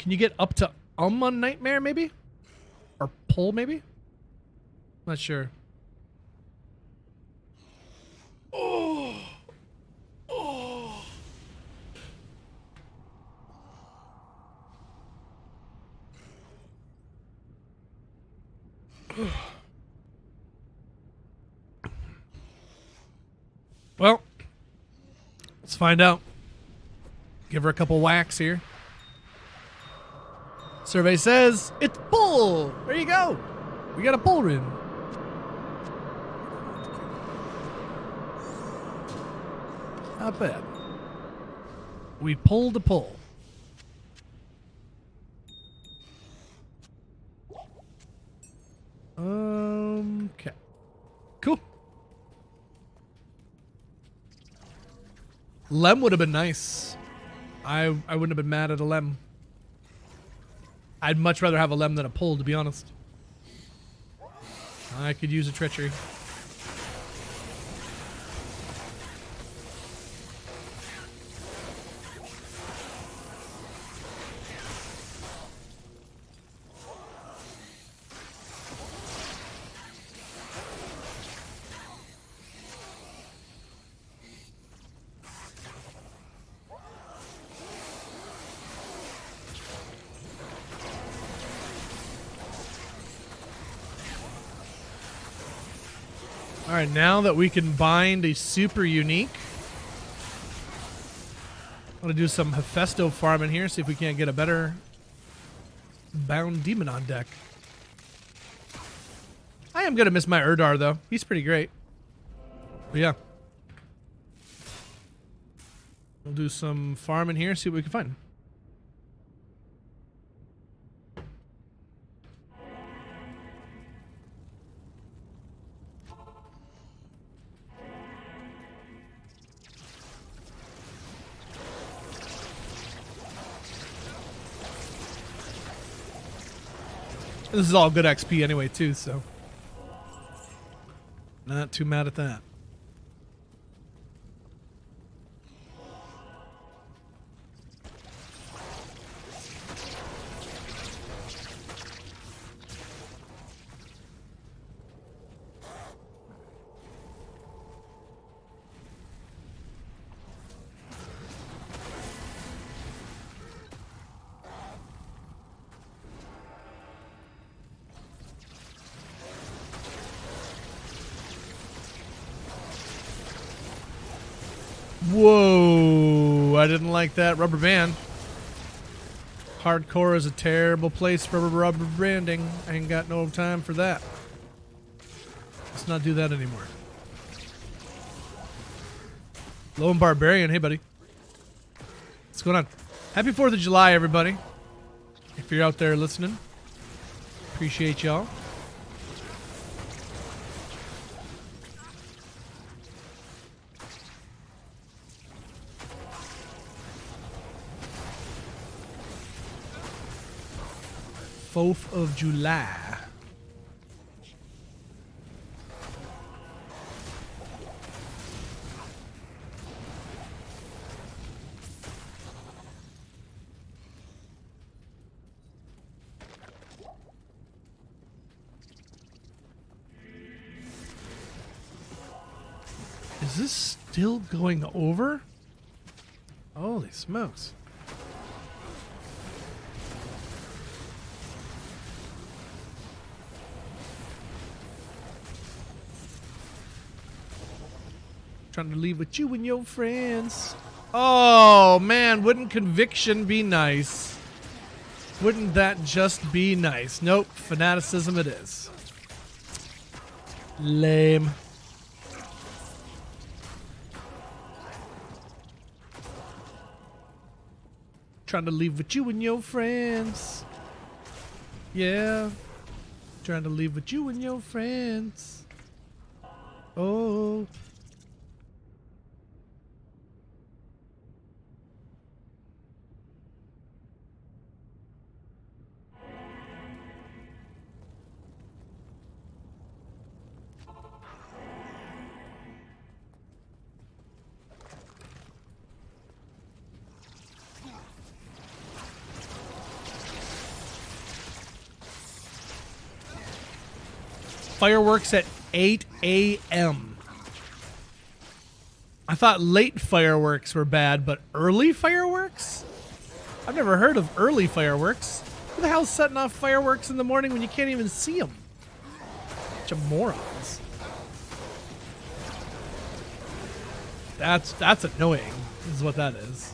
you get up to on Nightmare, maybe? Or pull, maybe? Not sure. Oh. Oh. Well, let's find out. Give her a couple whacks here. Survey says it's pull. There you go. We got a pull rune. Not bad. We pulled a pull. Okay. Cool. Lem would have been nice. I wouldn't have been mad at a Lem. I'd much rather have a Lem than a pull, to be honest. I could use a treachery. All right, now that we can bind a super unique, I'm going to do some Hephaestus farming here, see if we can't get a better bound demon on deck. I am going to miss my Erdar, though. He's pretty great. But yeah. We'll do some farming here, see what we can find. This is all good XP anyway, too, so not too mad at that. Whoa, I didn't like that rubber band. Hardcore is a terrible place for rubber banding. I ain't got no time for that. Let's not do that anymore. Lone Barbarian, hey buddy. What's going on? Happy 4th of July, everybody. If you're out there listening, appreciate y'all. Fourth of July. Is this still going over? Holy smokes. Trying to leave with you and your friends. Oh man, wouldn't conviction be nice? Wouldn't that just be nice? Nope, fanaticism it is. Lame. Trying to leave with you and your friends. Yeah. Trying to leave with you and your friends. Oh. Fireworks at 8 a.m. I thought late fireworks were bad, but early fireworks? I've never heard of early fireworks. Who the hell's setting off fireworks in the morning when you can't even see them? Bunch of morons. That's annoying, is what that is.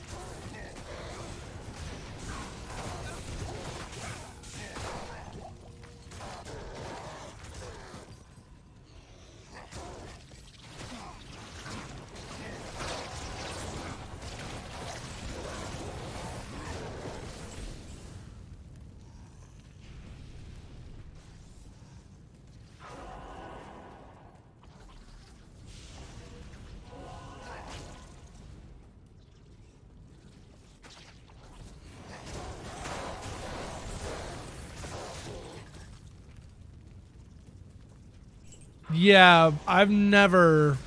Yeah, I've never,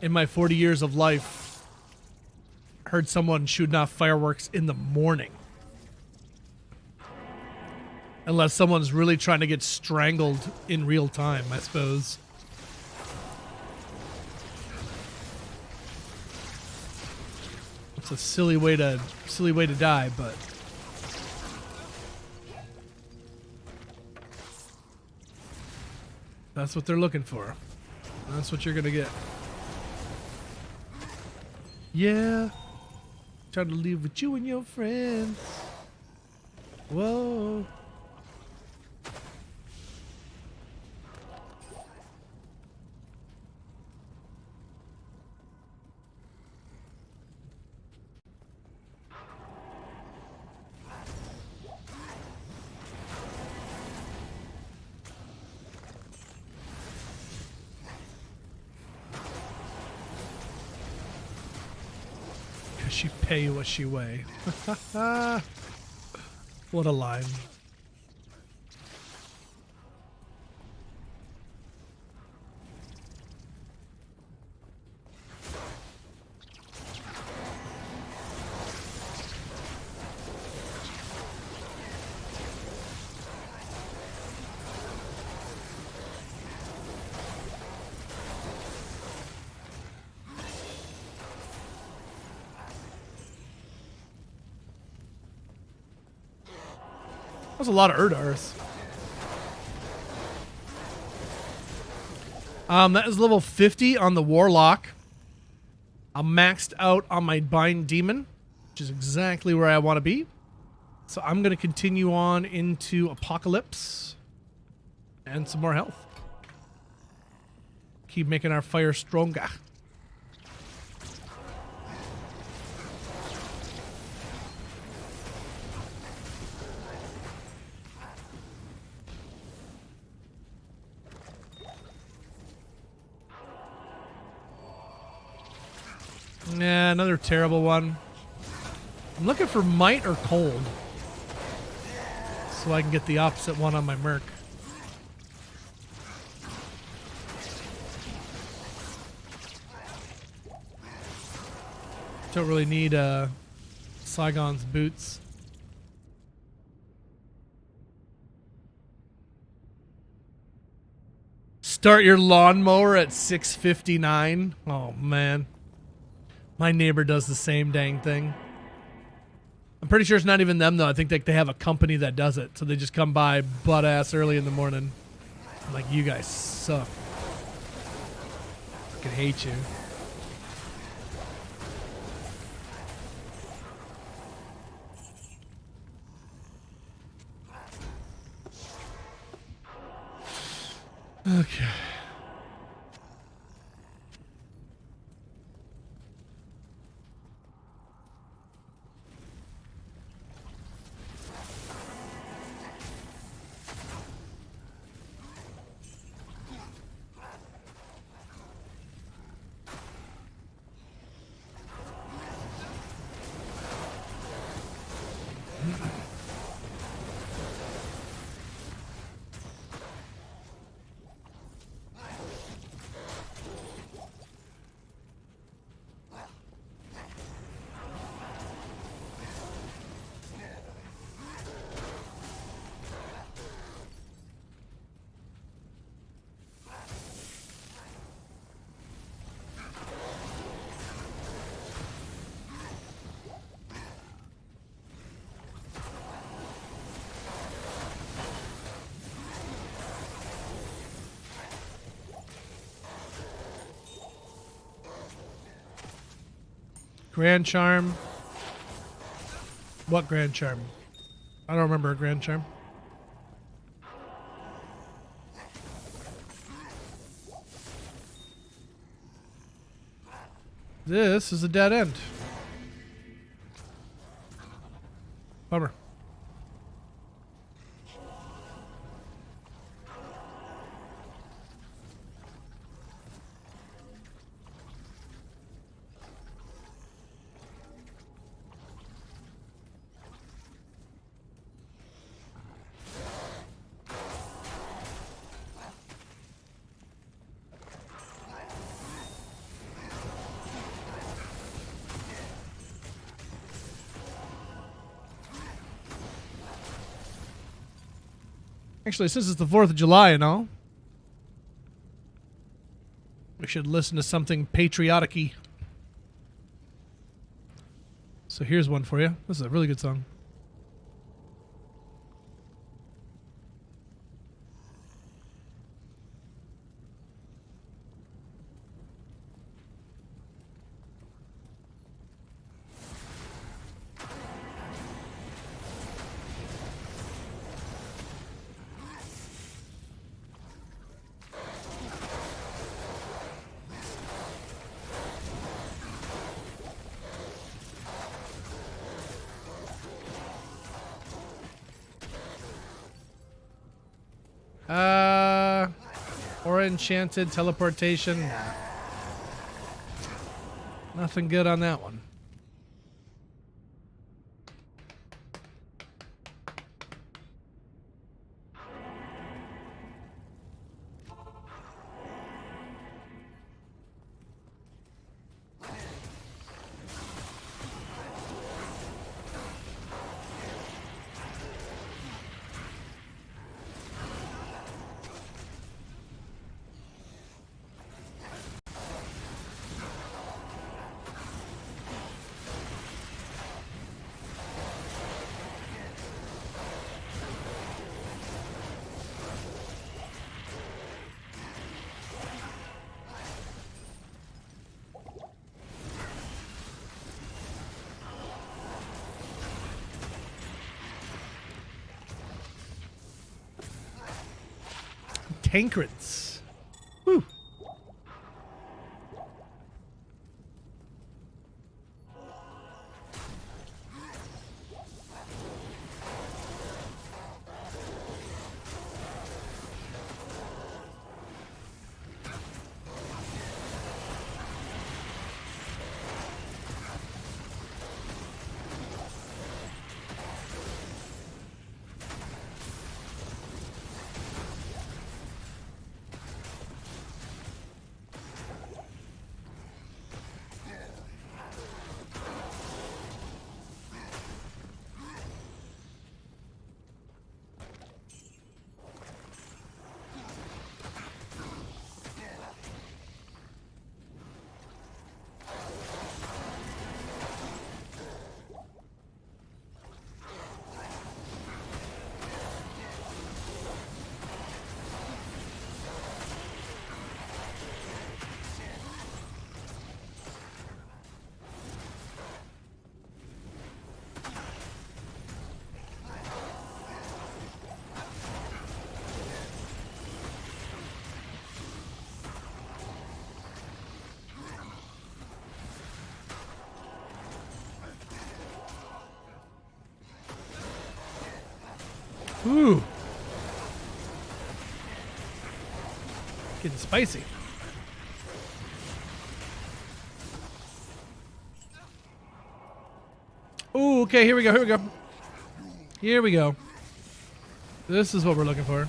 in my 40 years of life, heard someone shooting off fireworks in the morning. Unless someone's really trying to get strangled in real time, I suppose. It's a silly way to die, but that's what they're looking for. That's what you're gonna get. Yeah. Trying to leave with you and your friends. Whoa. She pay what she weigh. What a line. That was a lot of Erdars. That is level 50 on the Warlock. I'm maxed out on my Bind Demon, which is exactly where I want to be. So I'm going to continue on into Apocalypse and some more health. Keep making our fire stronger. Nah, another terrible one. I'm looking for Might or Cold, so I can get the opposite one on my Merc. Don't really need Saigon's boots. Start your lawnmower at 6:59. Oh man. My neighbor does the same dang thing. I'm pretty sure it's not even them, though. I think they have a company that does it. So they just come by butt-ass early in the morning. I'm like, you guys suck. I fucking hate you. Okay. Grand Charm. What Grand Charm? I don't remember a Grand Charm. This is a dead end. Bummer. Actually, since it's the 4th of July and all, we should listen to something patriotic-y. So here's one for you. This is a really good song. Or enchanted teleportation. Nah. Nothing good on that one. tankreds. Woo. Ooh. Getting spicy. Ooh, okay, here we go, here we go. Here we go. This is what we're looking for.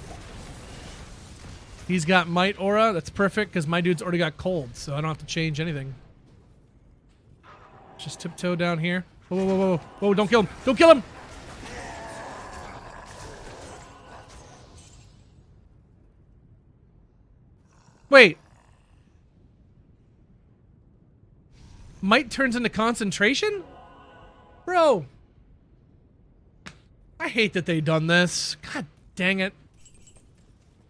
He's got Might Aura. That's perfect because my dude's already got Cold, so I don't have to change anything. Just tiptoe down here. Whoa, whoa, whoa, whoa. Whoa, don't kill him. Don't kill him! Wait. Might turns into concentration? Bro. I hate that they done this. God dang it.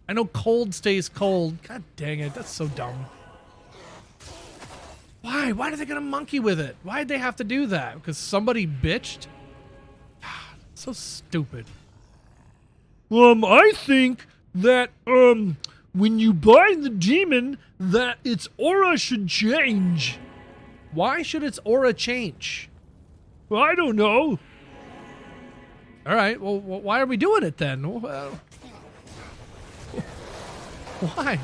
I know cold stays cold. God dang it. That's so dumb. Why? Why are they gonna monkey with it? Why'd they have to do that? Because somebody bitched? So stupid. I think that, when you buy the demon, that its aura should change. Why should its aura change? Well, I don't know. All right, well, why are we doing it then? Why?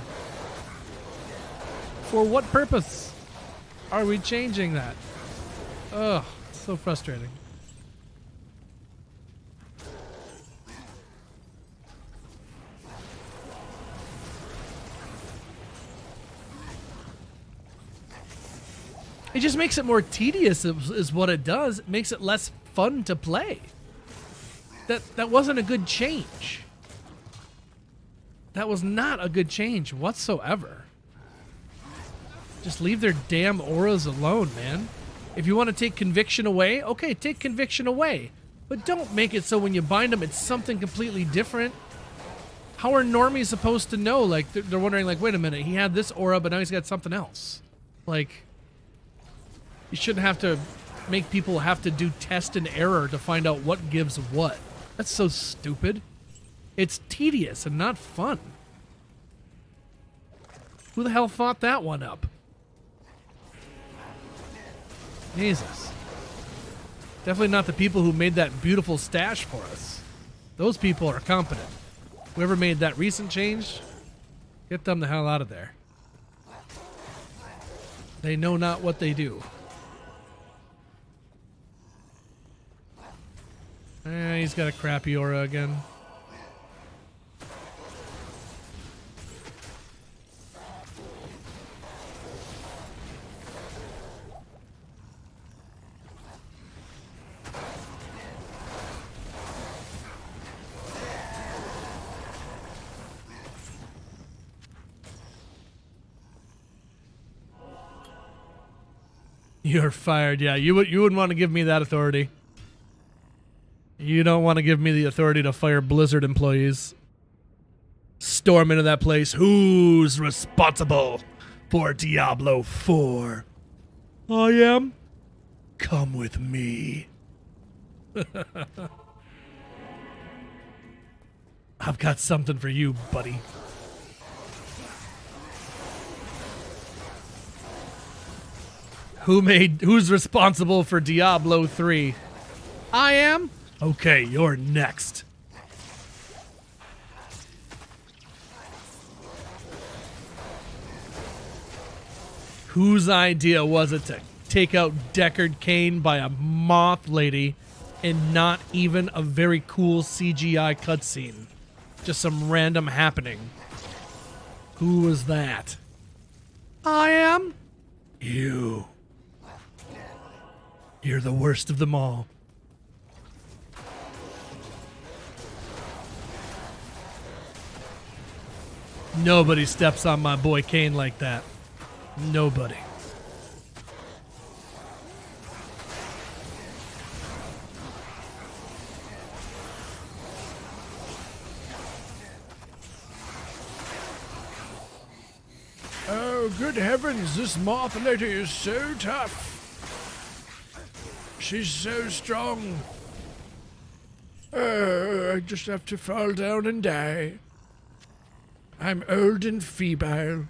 For what purpose are we changing that? Ugh, so frustrating. It just makes it more tedious is what it does. It makes it less fun to play. That wasn't a good change. That was not a good change whatsoever. Just leave their damn auras alone, man. If you want to take conviction away, okay, take conviction away. But don't make it so when you bind them, it's something completely different. How are normies supposed to know? Like, they're wondering, like, wait a minute, he had this aura, but now he's got something else. Like, you shouldn't have to make people have to do test and error to find out what gives what. That's so stupid. It's tedious and not fun. Who the hell thought that one up? Jesus. Definitely not the people who made that beautiful stash for us. Those people are competent. Whoever made that recent change, get them the hell out of there. They know not what they do. He's got a crappy aura again. You're fired. Yeah, you wouldn't want to give me that authority. You don't want to give me the authority to fire Blizzard employees. Storm into that place. Who's responsible for Diablo 4? I am. Come with me. I've got something for you, buddy. Who's responsible for Diablo 3? I am? Okay, you're next. Whose idea was it to take out Deckard Cain by a moth lady and not even a very cool CGI cutscene? Just some random happening. Who was that? I am? You. You're the worst of them all. Nobody steps on my boy Cain like that. Nobody. Oh, good heavens, this moth lady is so tough. She's so strong. Oh, I just have to fall down and die. I'm old and feeble.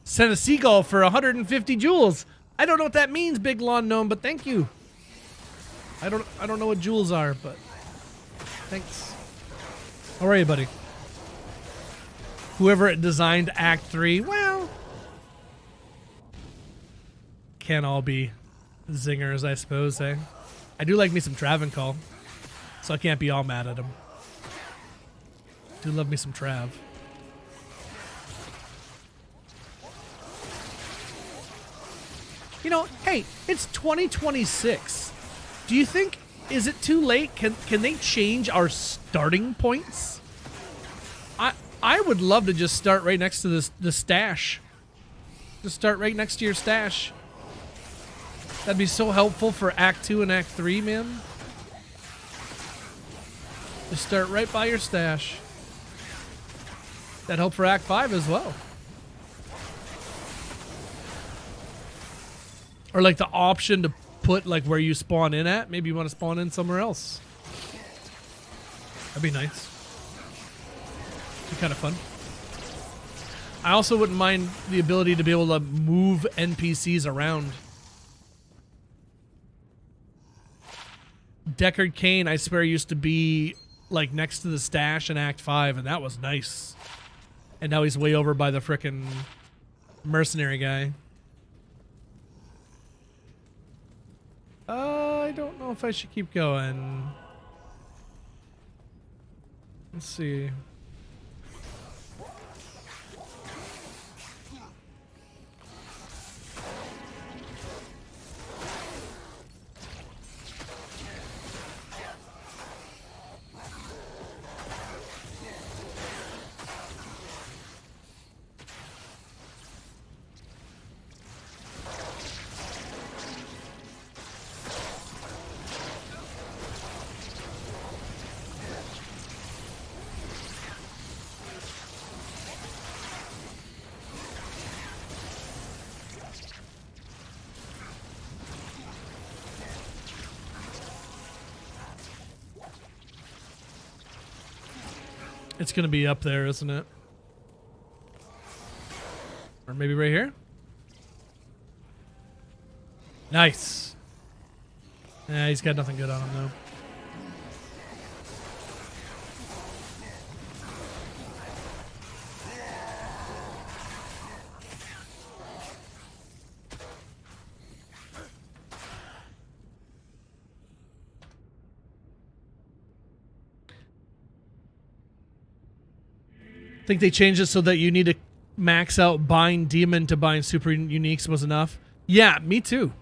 Sent a seagull for 150 jewels. I don't know what that means, Big Lawn Gnome, but thank you. I don't know what jewels are, but thanks. How are you, buddy? Whoever designed Act 3, well, can't all be zingers, I suppose, eh? I do like me some Travancore, so I can't be all mad at him. Do love me some Trav. You know, hey, it's 2026. Do you think, is it too late? Can they change our starting points? I would love to just start right next to the stash. Just start right next to your stash. That'd be so helpful for Act 2 and Act 3, man. Just start right by your stash. That'd help for Act 5 as well. Or like the option to put like where you spawn in at. Maybe you want to spawn in somewhere else. That'd be nice. Be kind of fun. I also wouldn't mind the ability to be able to move NPCs around. Deckard Cain, I swear, used to be like next to the stash in Act 5, and that was nice. And now he's way over by the frickin' mercenary guy. I don't know if I should keep going. Let's see. It's gonna be up there, isn't it? Or maybe right here? Nice. Nah, he's got nothing good on him though. I think they changed it so that you need to max out bind demon to bind super uniques was enough. Yeah, me too.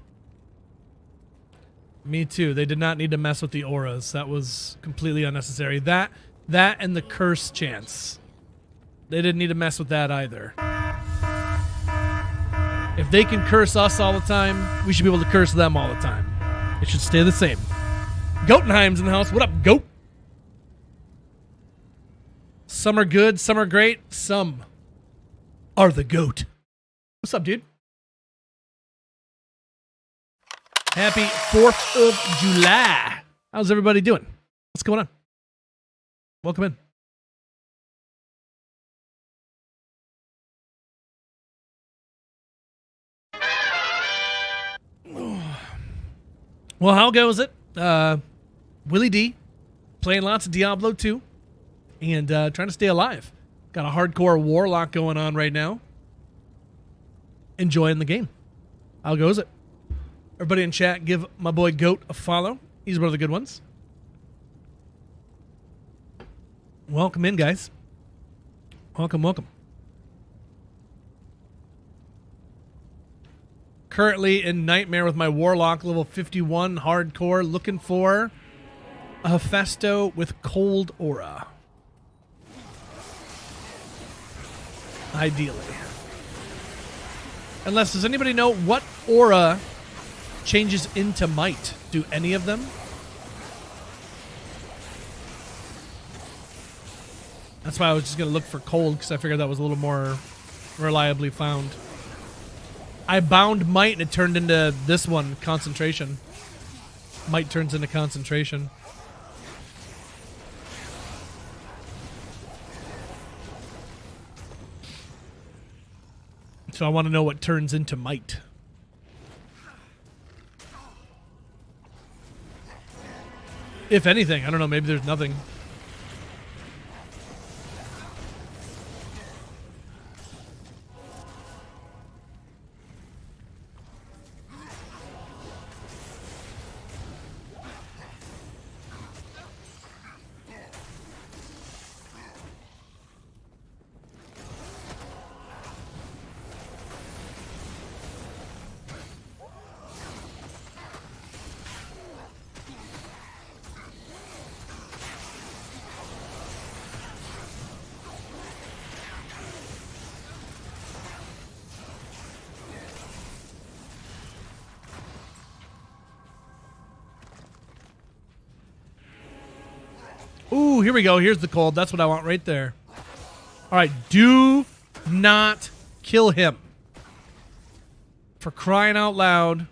Me too. They did not need to mess with the auras. That was completely unnecessary. That and the curse chance. They didn't need to mess with that either. If they can curse us all the time, we should be able to curse them all the time. It should stay the same. Goatenheim's in the house. What up, goat? Some are good, some are great, some are the goat. What's up, dude? Happy 4th of July. How's everybody doing? What's going on? Welcome in. Well, how goes it? Willie D, playing lots of Diablo 2 and trying to stay alive. Got a hardcore warlock going on right now. Enjoying the game. How goes it? Everybody in chat, give my boy Goat a follow. He's one of the good ones. Welcome in, guys. Welcome, welcome. Currently in Nightmare with my Warlock, level 51, hardcore, looking for a Hephaestus with Cold Aura. Ideally. Unless, does anybody know what aura changes into might? Do any of them? That's why I was just going to look for cold, because I figured that was a little more reliably found. I bound might and it turned into this one, concentration. Might turns into concentration. So I want to know what turns into might. If anything, I don't know, maybe there's nothing. Ooh, here we go. Here's the cold. That's what I want right there. All right, do not kill him. For crying out loud.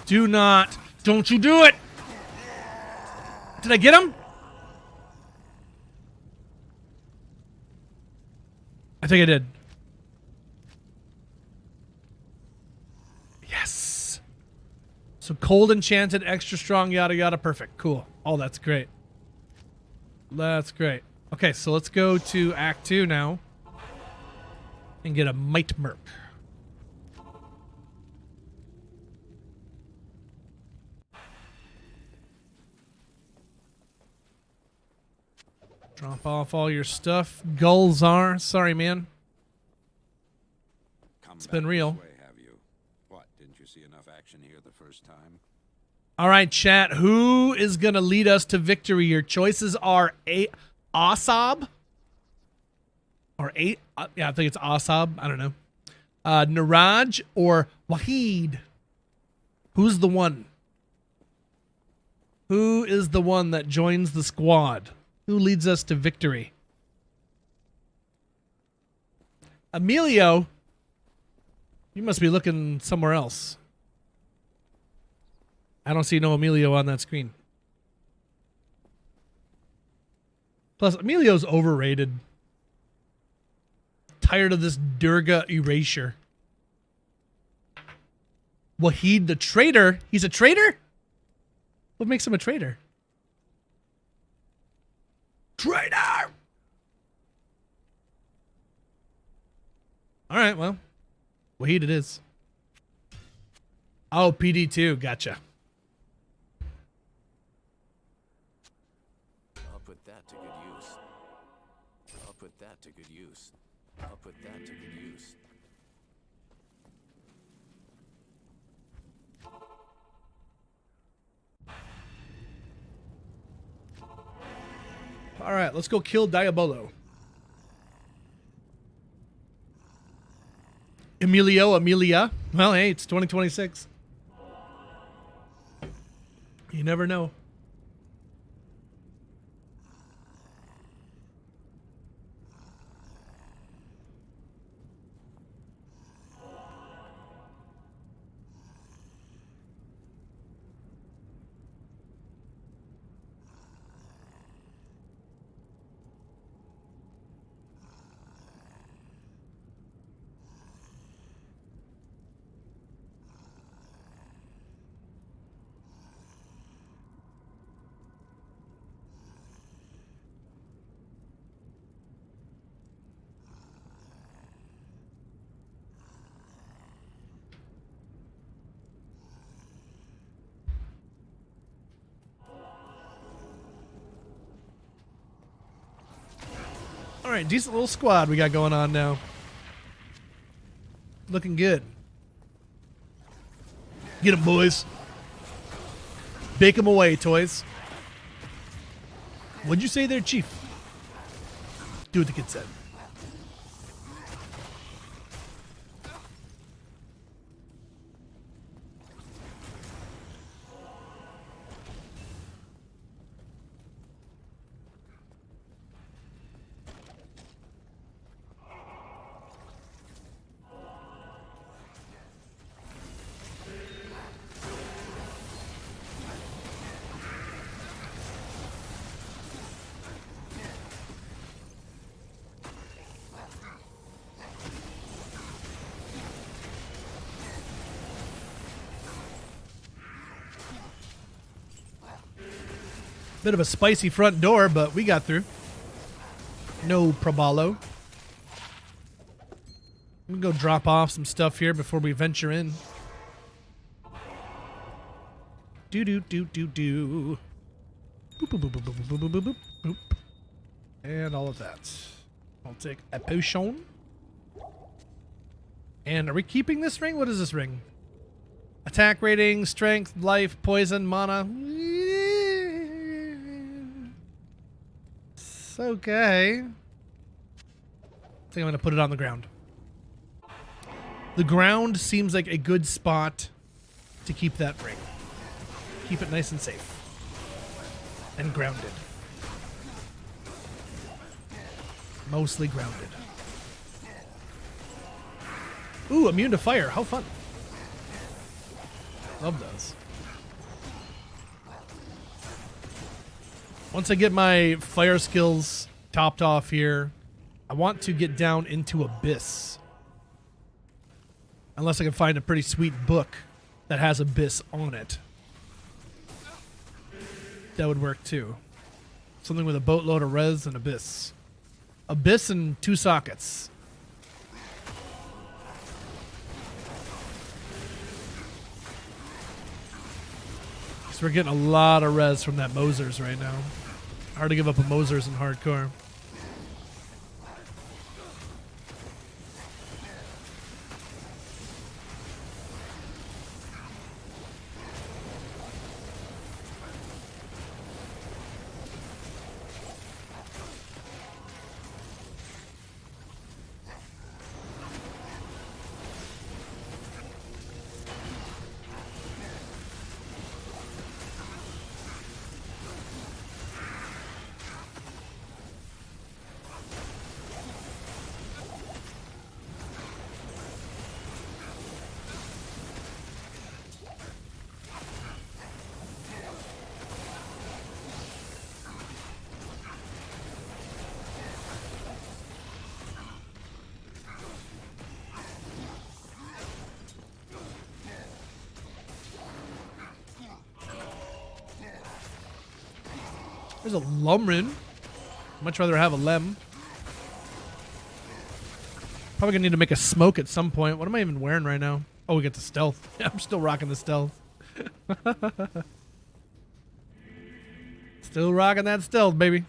Do not. Don't you do it. Did I get him? I think I did. Yes. So cold enchanted, extra strong, yada yada, perfect. Cool. Oh, that's great. That's great. Okay, so let's go to Act 2 now. And get a Might Merc. Drop off all your stuff. Gulzar. Sorry, man. It's been real. Way, have you? What, didn't you see enough action here the first time? All right, chat. Who is going to lead us to victory? Your choices are Asab. Or yeah, I think it's Asab. I don't know. Niraj or Wahid. Who's the one? Who is the one that joins the squad? Who leads us to victory? Emilio, you must be looking somewhere else. I don't see no Emilio on that screen. Plus, Emilio's overrated. Tired of this Durga erasure. Wahid the traitor? He's a traitor? What makes him a traitor? Traitor! Alright, well. Wahid it is. Oh, PD2. Gotcha. I'll put that to good use. I'll put that to good use. I'll put that to good use. All right, let's go kill Diabolo. Amelia. Well, hey, it's 2026. You never know. right, decent little squad we got going on now. Looking good. Get 'em, boys. Bake 'em away, toys. What'd you say there, Chief? Do what the kid said. Bit of a spicy front door, but we got through. No probalo. I'm gonna go drop off some stuff here before we venture in. Do do do do do. Boop boop boop boop boop boop boop boop boop boop. And all of that. I'll take a potion. And are we keeping this ring? What is this ring? Attack rating, strength, life, poison, mana. It's okay. I think I'm going to put it on the ground. The ground seems like a good spot to keep that ring. Keep it nice and safe. And grounded. Mostly grounded. Ooh, immune to fire. How fun. Love those. Once I get my fire skills topped off here, I want to get down into Abyss. Unless I can find a pretty sweet book that has Abyss on it. That would work too. Something with a boatload of res and Abyss. Abyss and 2 sockets. So we're getting a lot of res from that Mosers right now. Hard to give up a Mosers in hardcore. There's a Lumrin. Much rather have a Lem. Probably gonna need to make a smoke at some point. What am I even wearing right now? Oh, we get the stealth. Yeah, I'm still rocking the stealth. Still rocking that stealth, baby.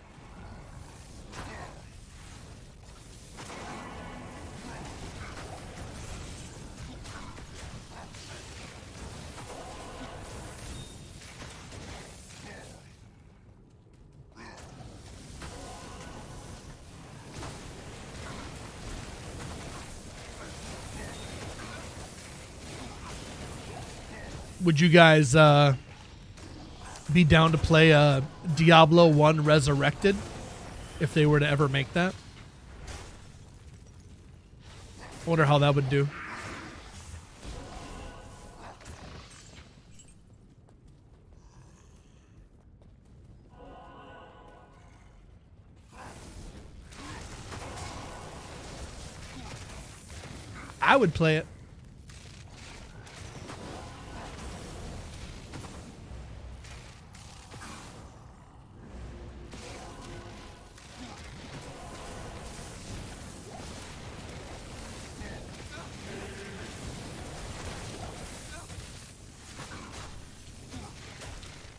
Would you guys be down to play Diablo 1 Resurrected if they were to ever make that? I wonder how that would do. I would play it.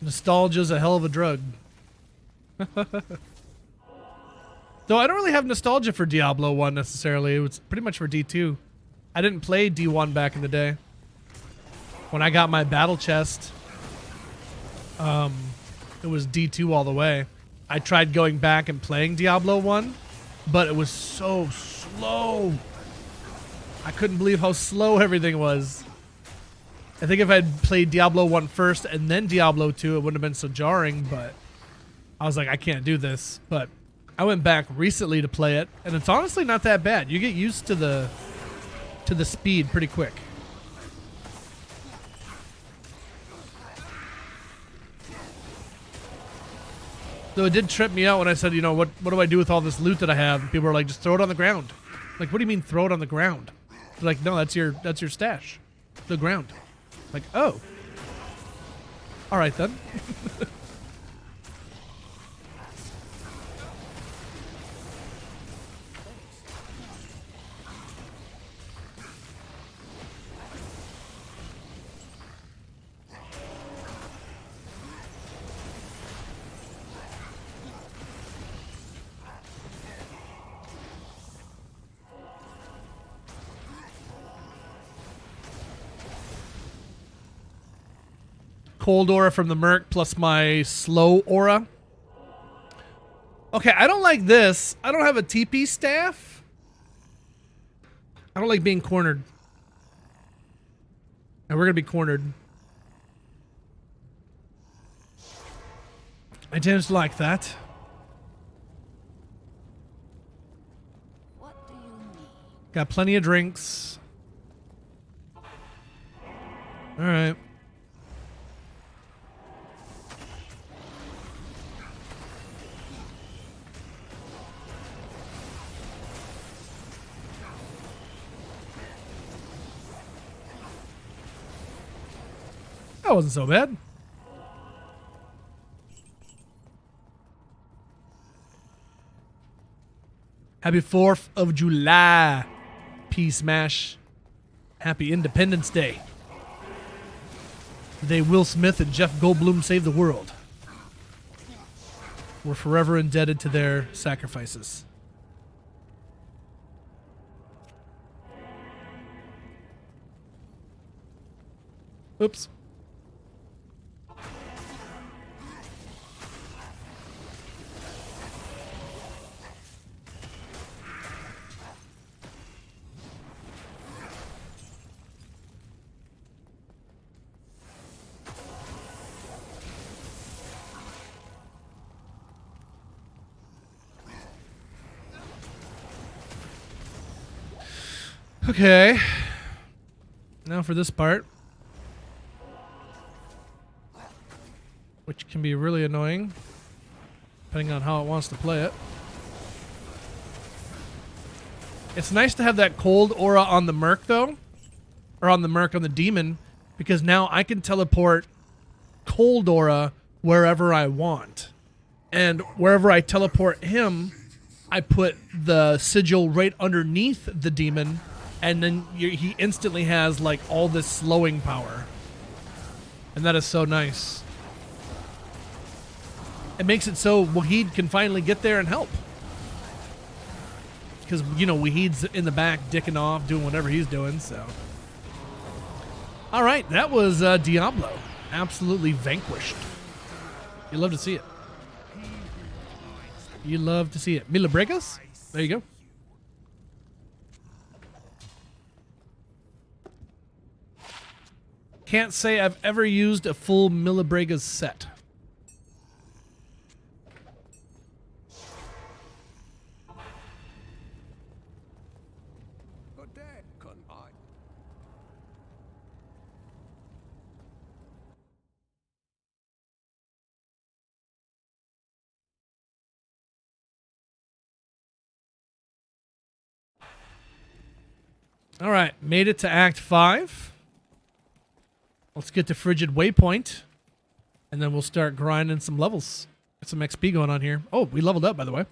Nostalgia's a hell of a drug. Though I don't really have nostalgia for Diablo 1 necessarily. It was pretty much for D2. I didn't play D1 back in the day. When I got my battle chest, it was D2 all the way. I tried going back and playing Diablo 1, but it was so slow. I couldn't believe how slow everything was. I think if I'd played Diablo 1 first and then Diablo 2, it wouldn't have been so jarring, but I was like, I can't do this. But I went back recently to play it, and it's honestly not that bad. You get used to the speed pretty quick. So it did trip me out when I said, you know, what do I do with all this loot that I have? And people were like, just throw it on the ground. Like, what do you mean throw it on the ground? They're like, no, that's your stash. The ground. Like, oh. All right then. Cold aura from the Merc plus my slow aura. Okay, I don't like this. I don't have a TP staff. I don't like being cornered. And we're going to be cornered. I didn't like that. What do you need? Got plenty of drinks. All right. That wasn't so bad. Happy 4th of July, P-Smash. Happy Independence Day. The day Will Smith and Jeff Goldblum saved the world. We're forever indebted to their sacrifices. Oops. Okay. Now for this part. Which can be really annoying, depending on how it wants to play it. It's nice to have that cold aura on the Merc, though. Or on the Merc, on the Demon. Because now I can teleport cold aura wherever I want. And wherever I teleport him, I put the sigil right underneath the Demon. And then he instantly has, like, all this slowing power. And that is so nice. It makes it so Wahid can finally get there and help. Because, you know, Wahid's in the back dicking off, doing whatever he's doing, so. All right, that was Diablo. Absolutely vanquished. You love to see it. You love to see it. Mila Bregas? There you go. Can't say I've ever used a full Milibrega's set. But Dad, can I? All right, made it to Act 5. Let's get to Frigid Waypoint, and then we'll start grinding some levels. Got some XP going on here. Oh, we leveled up, by the way.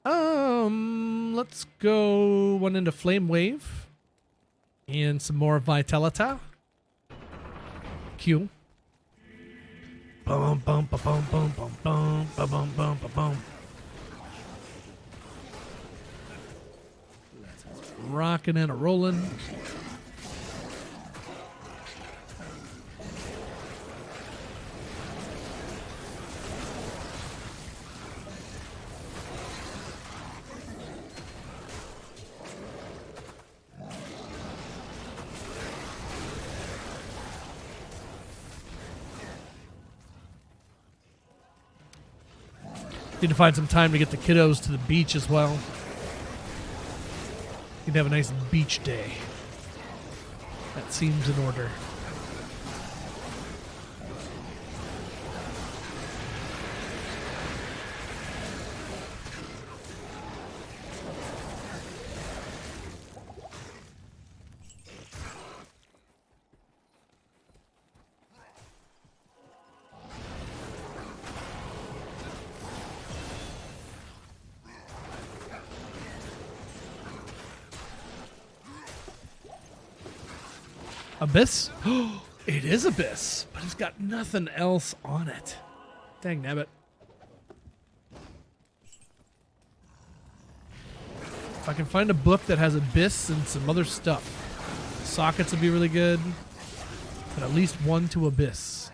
Let's go one into Flame Wave, and some more Vitalita. Q. Bum bum bum bum bum bum bum bum bum bum bum. rocking and a rolling. Need to find some time to get the kiddos to the beach as well. Need to have a nice beach day. That seems in order. Abyss? It is Abyss, but it's got nothing else on it. Dang nabbit. If I can find a book that has Abyss and some other stuff. Sockets would be really good. But at least one to Abyss.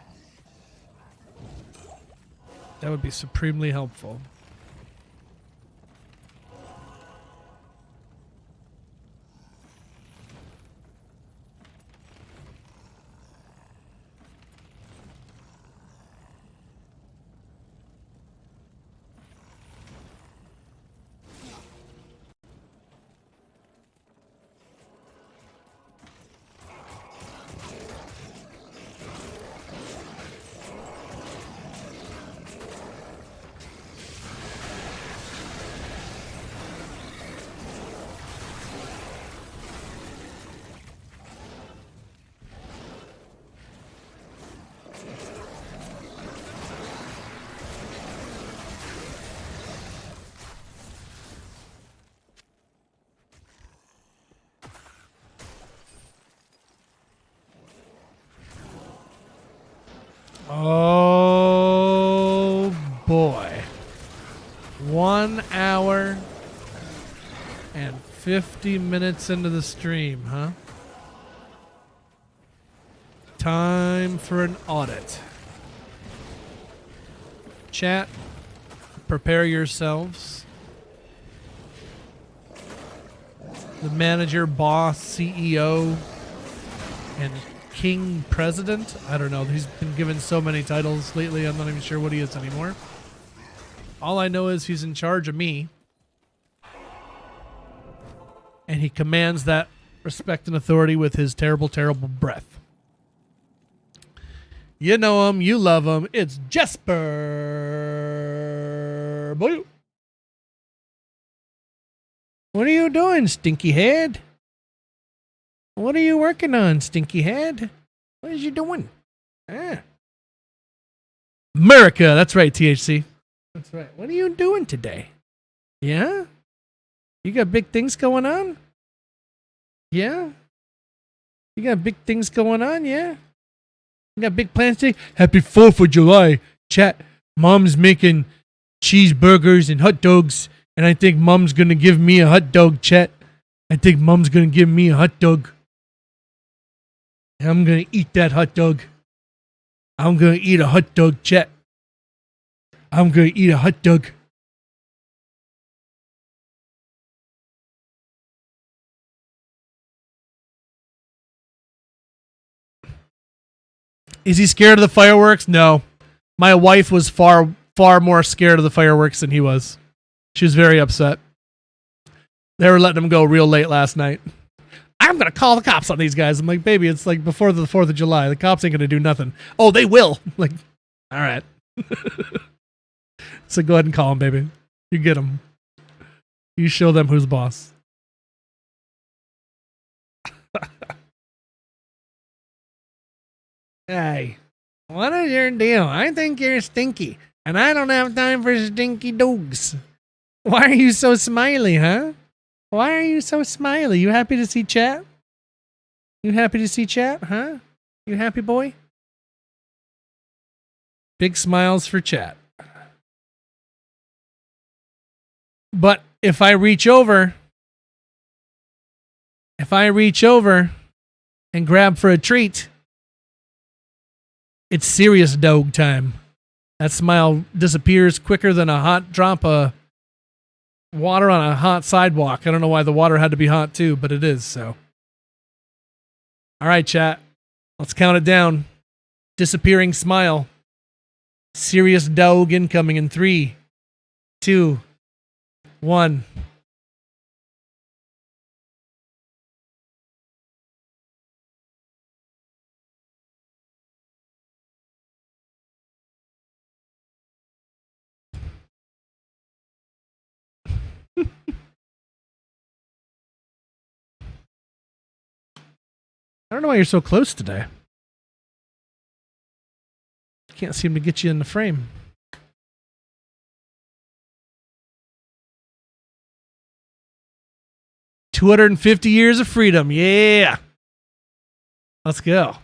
That would be supremely helpful. Oh boy. 1 hour and 50 minutes into the stream, huh? Time for an audit. Chat, prepare yourselves. The manager, boss, CEO, and King President. I don't know. He's been given so many titles lately, I'm not even sure what he is anymore. All I know is he's in charge of me. And he commands that respect and authority with his terrible, terrible breath. You know him. You love him. It's Jesper. Boy. What are you doing, stinky head? What are you working on, stinky head? What are you doing? Ah. America. That's right, THC. That's right. What are you doing today? Yeah? You got big things going on? Yeah? You got big things going on, yeah? You got big plans today? Happy 4th of July. Chat, Mom's making cheeseburgers and hot dogs, and I think Mom's going to give me a hot dog, chat. I think Mom's going to give me a hot dog. And I'm going to eat that hot dog. I'm going to eat a hot dog, chat. I'm going to eat a hot dog. Is he scared of the fireworks? No. My wife was far more scared of the fireworks than he was. She was very upset. They were letting him go real late last night. I'm going to call the cops on these guys. I'm like, baby, it's like before the 4th of July. The cops ain't going to do nothing. Oh, they will. I'm like, all right. So go ahead and call them, baby. You get them. You show them who's boss. Hey, what is your deal? I think you're stinky, and I don't have time for stinky dogs. Why are you so smiley, huh? Why are you so smiley? You happy to see chat? You happy to see chat, huh? You happy, boy? Big smiles for chat. But if I reach over If I reach over and grab for a treat, it's serious dog time. That smile disappears quicker than a hot drop of water on a hot sidewalk. I don't know why the water had to be hot too, but it is, so. All right, chat. Let's count it down. Disappearing smile. Serious dog incoming in 3, 2, 1. I don't know why you're so close today. Can't seem to get you in the frame. "250 years of freedom." Yeah. Let's go.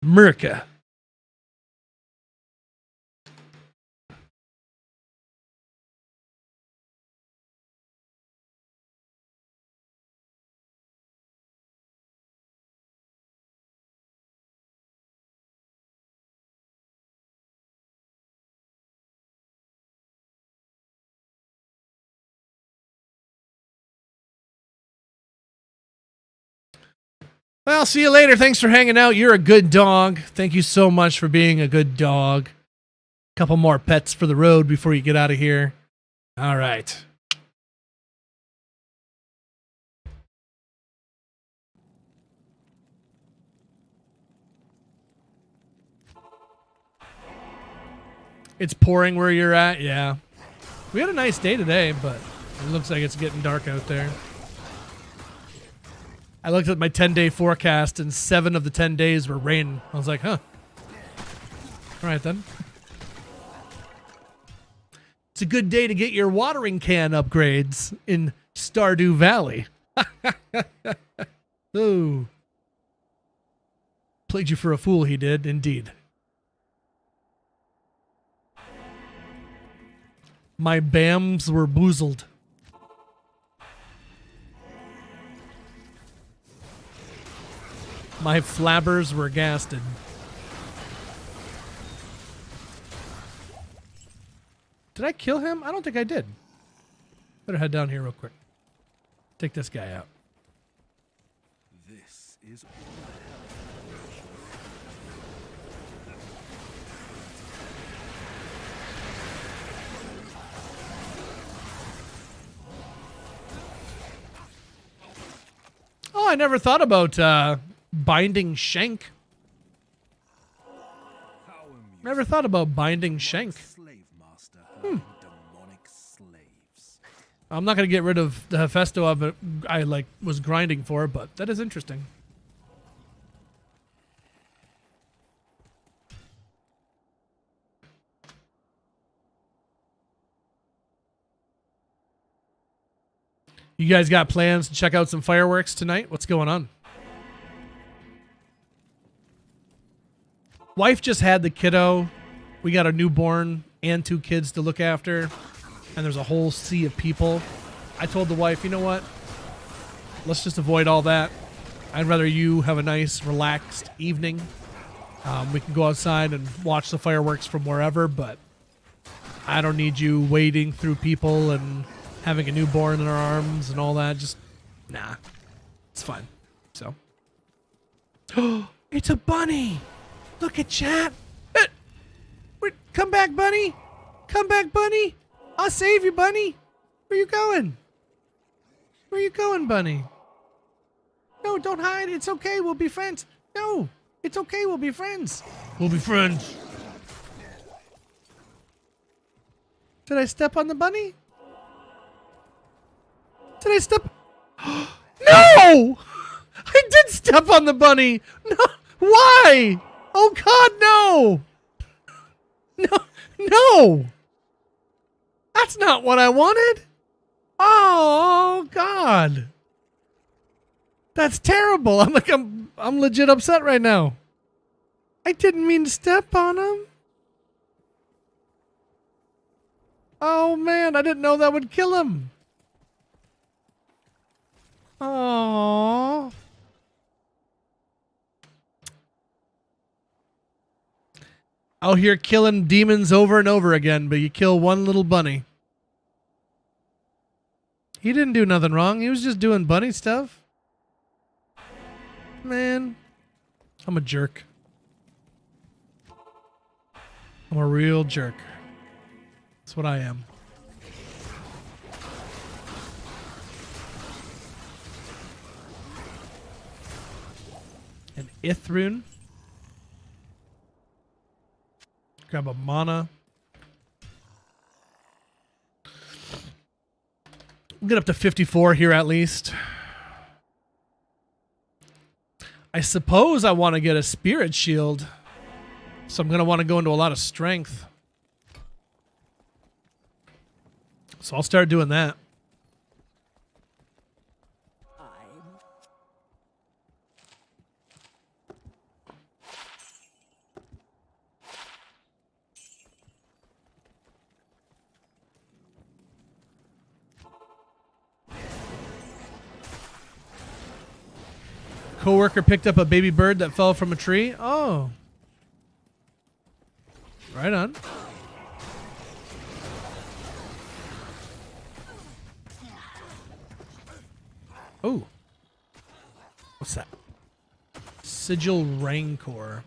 America. Well, see you later. Thanks for hanging out. You're a good dog. Thank you so much for being a good dog. Couple more pets for the road before you get out of here. All right. It's pouring where you're at? Yeah. We had a nice day today, but it looks like it's getting dark out there. I looked at my 10-day forecast, and 7 of the 10 days were rain. I was like, huh. All right, then. It's a good day to get your watering can upgrades in Stardew Valley. Ooh. Played you for a fool, he did, indeed. My bams were boozled. My flabbers were gasted. Did I kill him? I don't think I did. Better head down here real quick. Take this guy out. This is Oh, I never thought about binding Shank. Never thought about binding Shank. slave master herding demonic slaves. I'm not going to get rid of the Hephaestus I was grinding for, but that is interesting. You guys got plans to check out some fireworks tonight? What's going on? Wife just had the kiddo. We got a newborn and 2 kids to look after. And there's a whole sea of people. I told the wife, you know what? Let's just avoid all that. I'd rather you have a nice, relaxed evening. We can go outside and watch the fireworks from wherever, but I don't need you wading through people and having a newborn in our arms and all that. Just, nah. It's fine. So. It's a bunny! Look at chat! Come back, bunny! Come back, bunny! I'll save you, bunny! Where you going? Where you going, bunny? No, don't hide. It's okay. We'll be friends. No, it's okay. We'll be friends. We'll be friends. Did I step on the bunny? Did I step? No! I did step on the bunny. No, why? Oh God, no! No, no! That's not what I wanted. Oh God, that's terrible. I'm legit upset right now. I didn't mean to step on him. Oh man, I didn't know that would kill him. Aww. Out here killing demons over and over again, but you kill one little bunny. He didn't do nothing wrong. He was just doing bunny stuff. Man, I'm a jerk. I'm a real jerk. That's what I am. An Ithrune. Grab a mana. We'll get up to 54 here at least. I suppose I want to get a spirit shield. So I'm going to want to go into a lot of strength. So I'll start doing that. Coworker picked up a baby bird that fell from a tree. Oh. Right on. Oh. What's that? Sigil Rancor.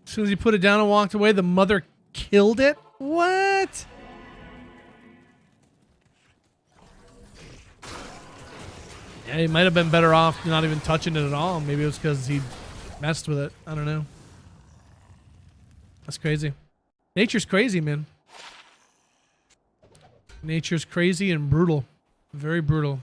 As soon as he put it down and walked away, the mother killed it? What? Yeah, he might have been better off not even touching it at all. Maybe it was because he messed with it. I don't know. That's crazy. Nature's crazy, man. Nature's crazy and brutal. Very brutal.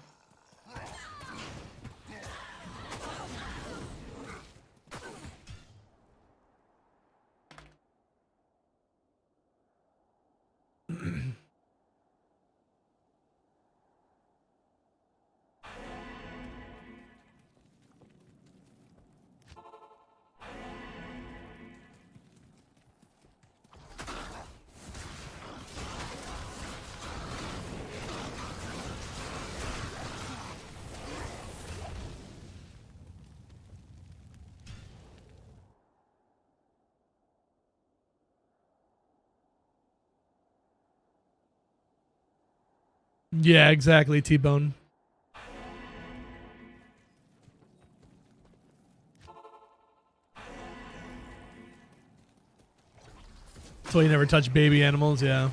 Yeah, exactly, T-Bone. So you never touch baby animals, yeah.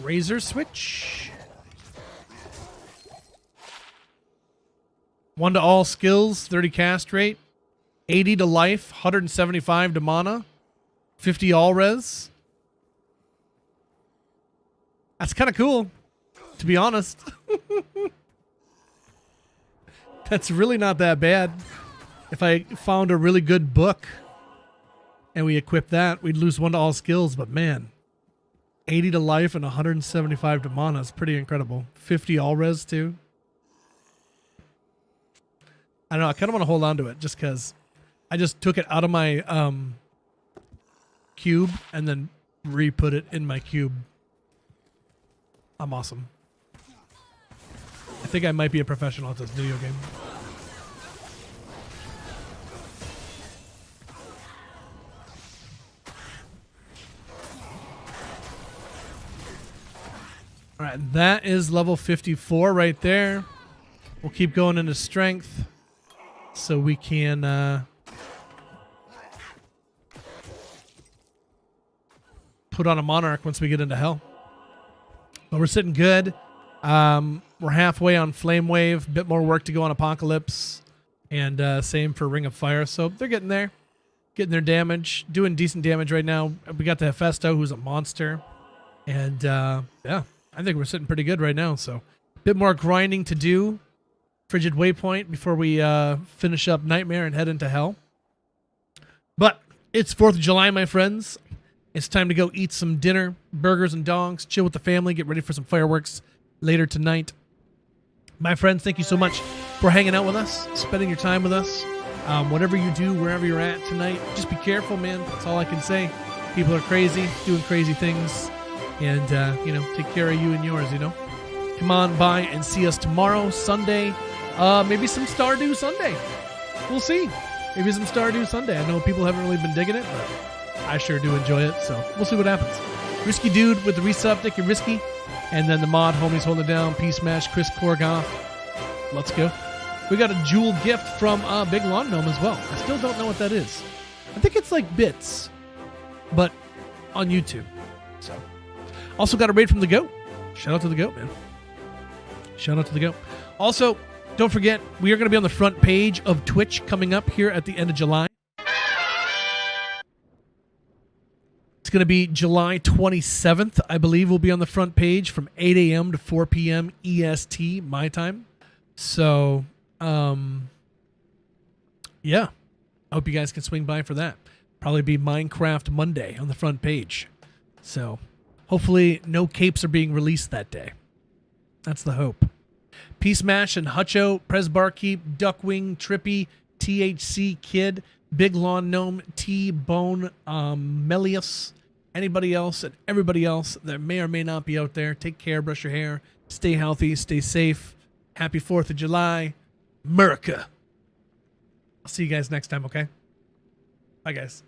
Razor switch. 1 to all skills, 30 cast rate, 80 to life, 175 to mana, 50 all res. That's kind of cool, to be honest. That's really not that bad. If I found a really good book and we equipped that, we'd lose 1 to all skills, but man. 80 to life and 175 to mana is pretty incredible. 50 all res too. I don't know. I kind of want to hold on to it just because I just took it out of my cube and then re-put it in my cube. I'm awesome. I think I might be a professional at this video game. All right, that is level 54 right there. We'll keep going into strength so we can put on a monarch once we get into hell. But we're sitting good. We're halfway on Flame Wave. Bit more work to go on Apocalypse. And same for Ring of Fire. So they're getting there. Getting their damage. Doing decent damage right now. We got the Hephaesto, who's a monster. And yeah, I think we're sitting pretty good right now. So a bit more grinding to do. Frigid Waypoint before we finish up Nightmare and head into hell. But it's 4th of July, my friends. It's time to go eat some dinner, burgers and dongs, chill with the family, get ready for some fireworks later tonight. My friends, thank you so much for hanging out with us, spending your time with us. Whatever you do, wherever you're at tonight, just be careful, man. That's all I can say. People are crazy, doing crazy things. And, take care of you and yours, Come on by and see us tomorrow, Sunday. Maybe some Stardew Sunday. We'll see. Maybe some Stardew Sunday. I know people haven't really been digging it, but I sure do enjoy it, so we'll see what happens. Risky Dude with the resub, thank you, Risky. And then the mod homies holding it down. Peace Smash, Chris Korgoff. Let's go. We got a jewel gift from Big Lawn Gnome as well. I still don't know what that is. I think it's like bits, but on YouTube. So, also got a raid from the Goat. Shout out to the Goat, man. Shout out to the Goat. Also, don't forget, we are going to be on the front page of Twitch coming up here at the end of July. It's going to be July 27th, I believe, will be on the front page from 8 a.m. to 4 p.m. EST, my time. So, yeah. I hope you guys can swing by for that. Probably be Minecraft Monday on the front page. So, hopefully no capes are being released that day. That's the hope. Peace Mash and Hutcho, Prez Barkeep, Duckwing, Trippy, THC Kid, Big Lawn Gnome, T-Bone, Melius, anybody else and everybody else that may or may not be out there. Take care, brush your hair, stay healthy, stay safe. Happy 4th of July. America. I'll see you guys next time, okay? Bye, guys.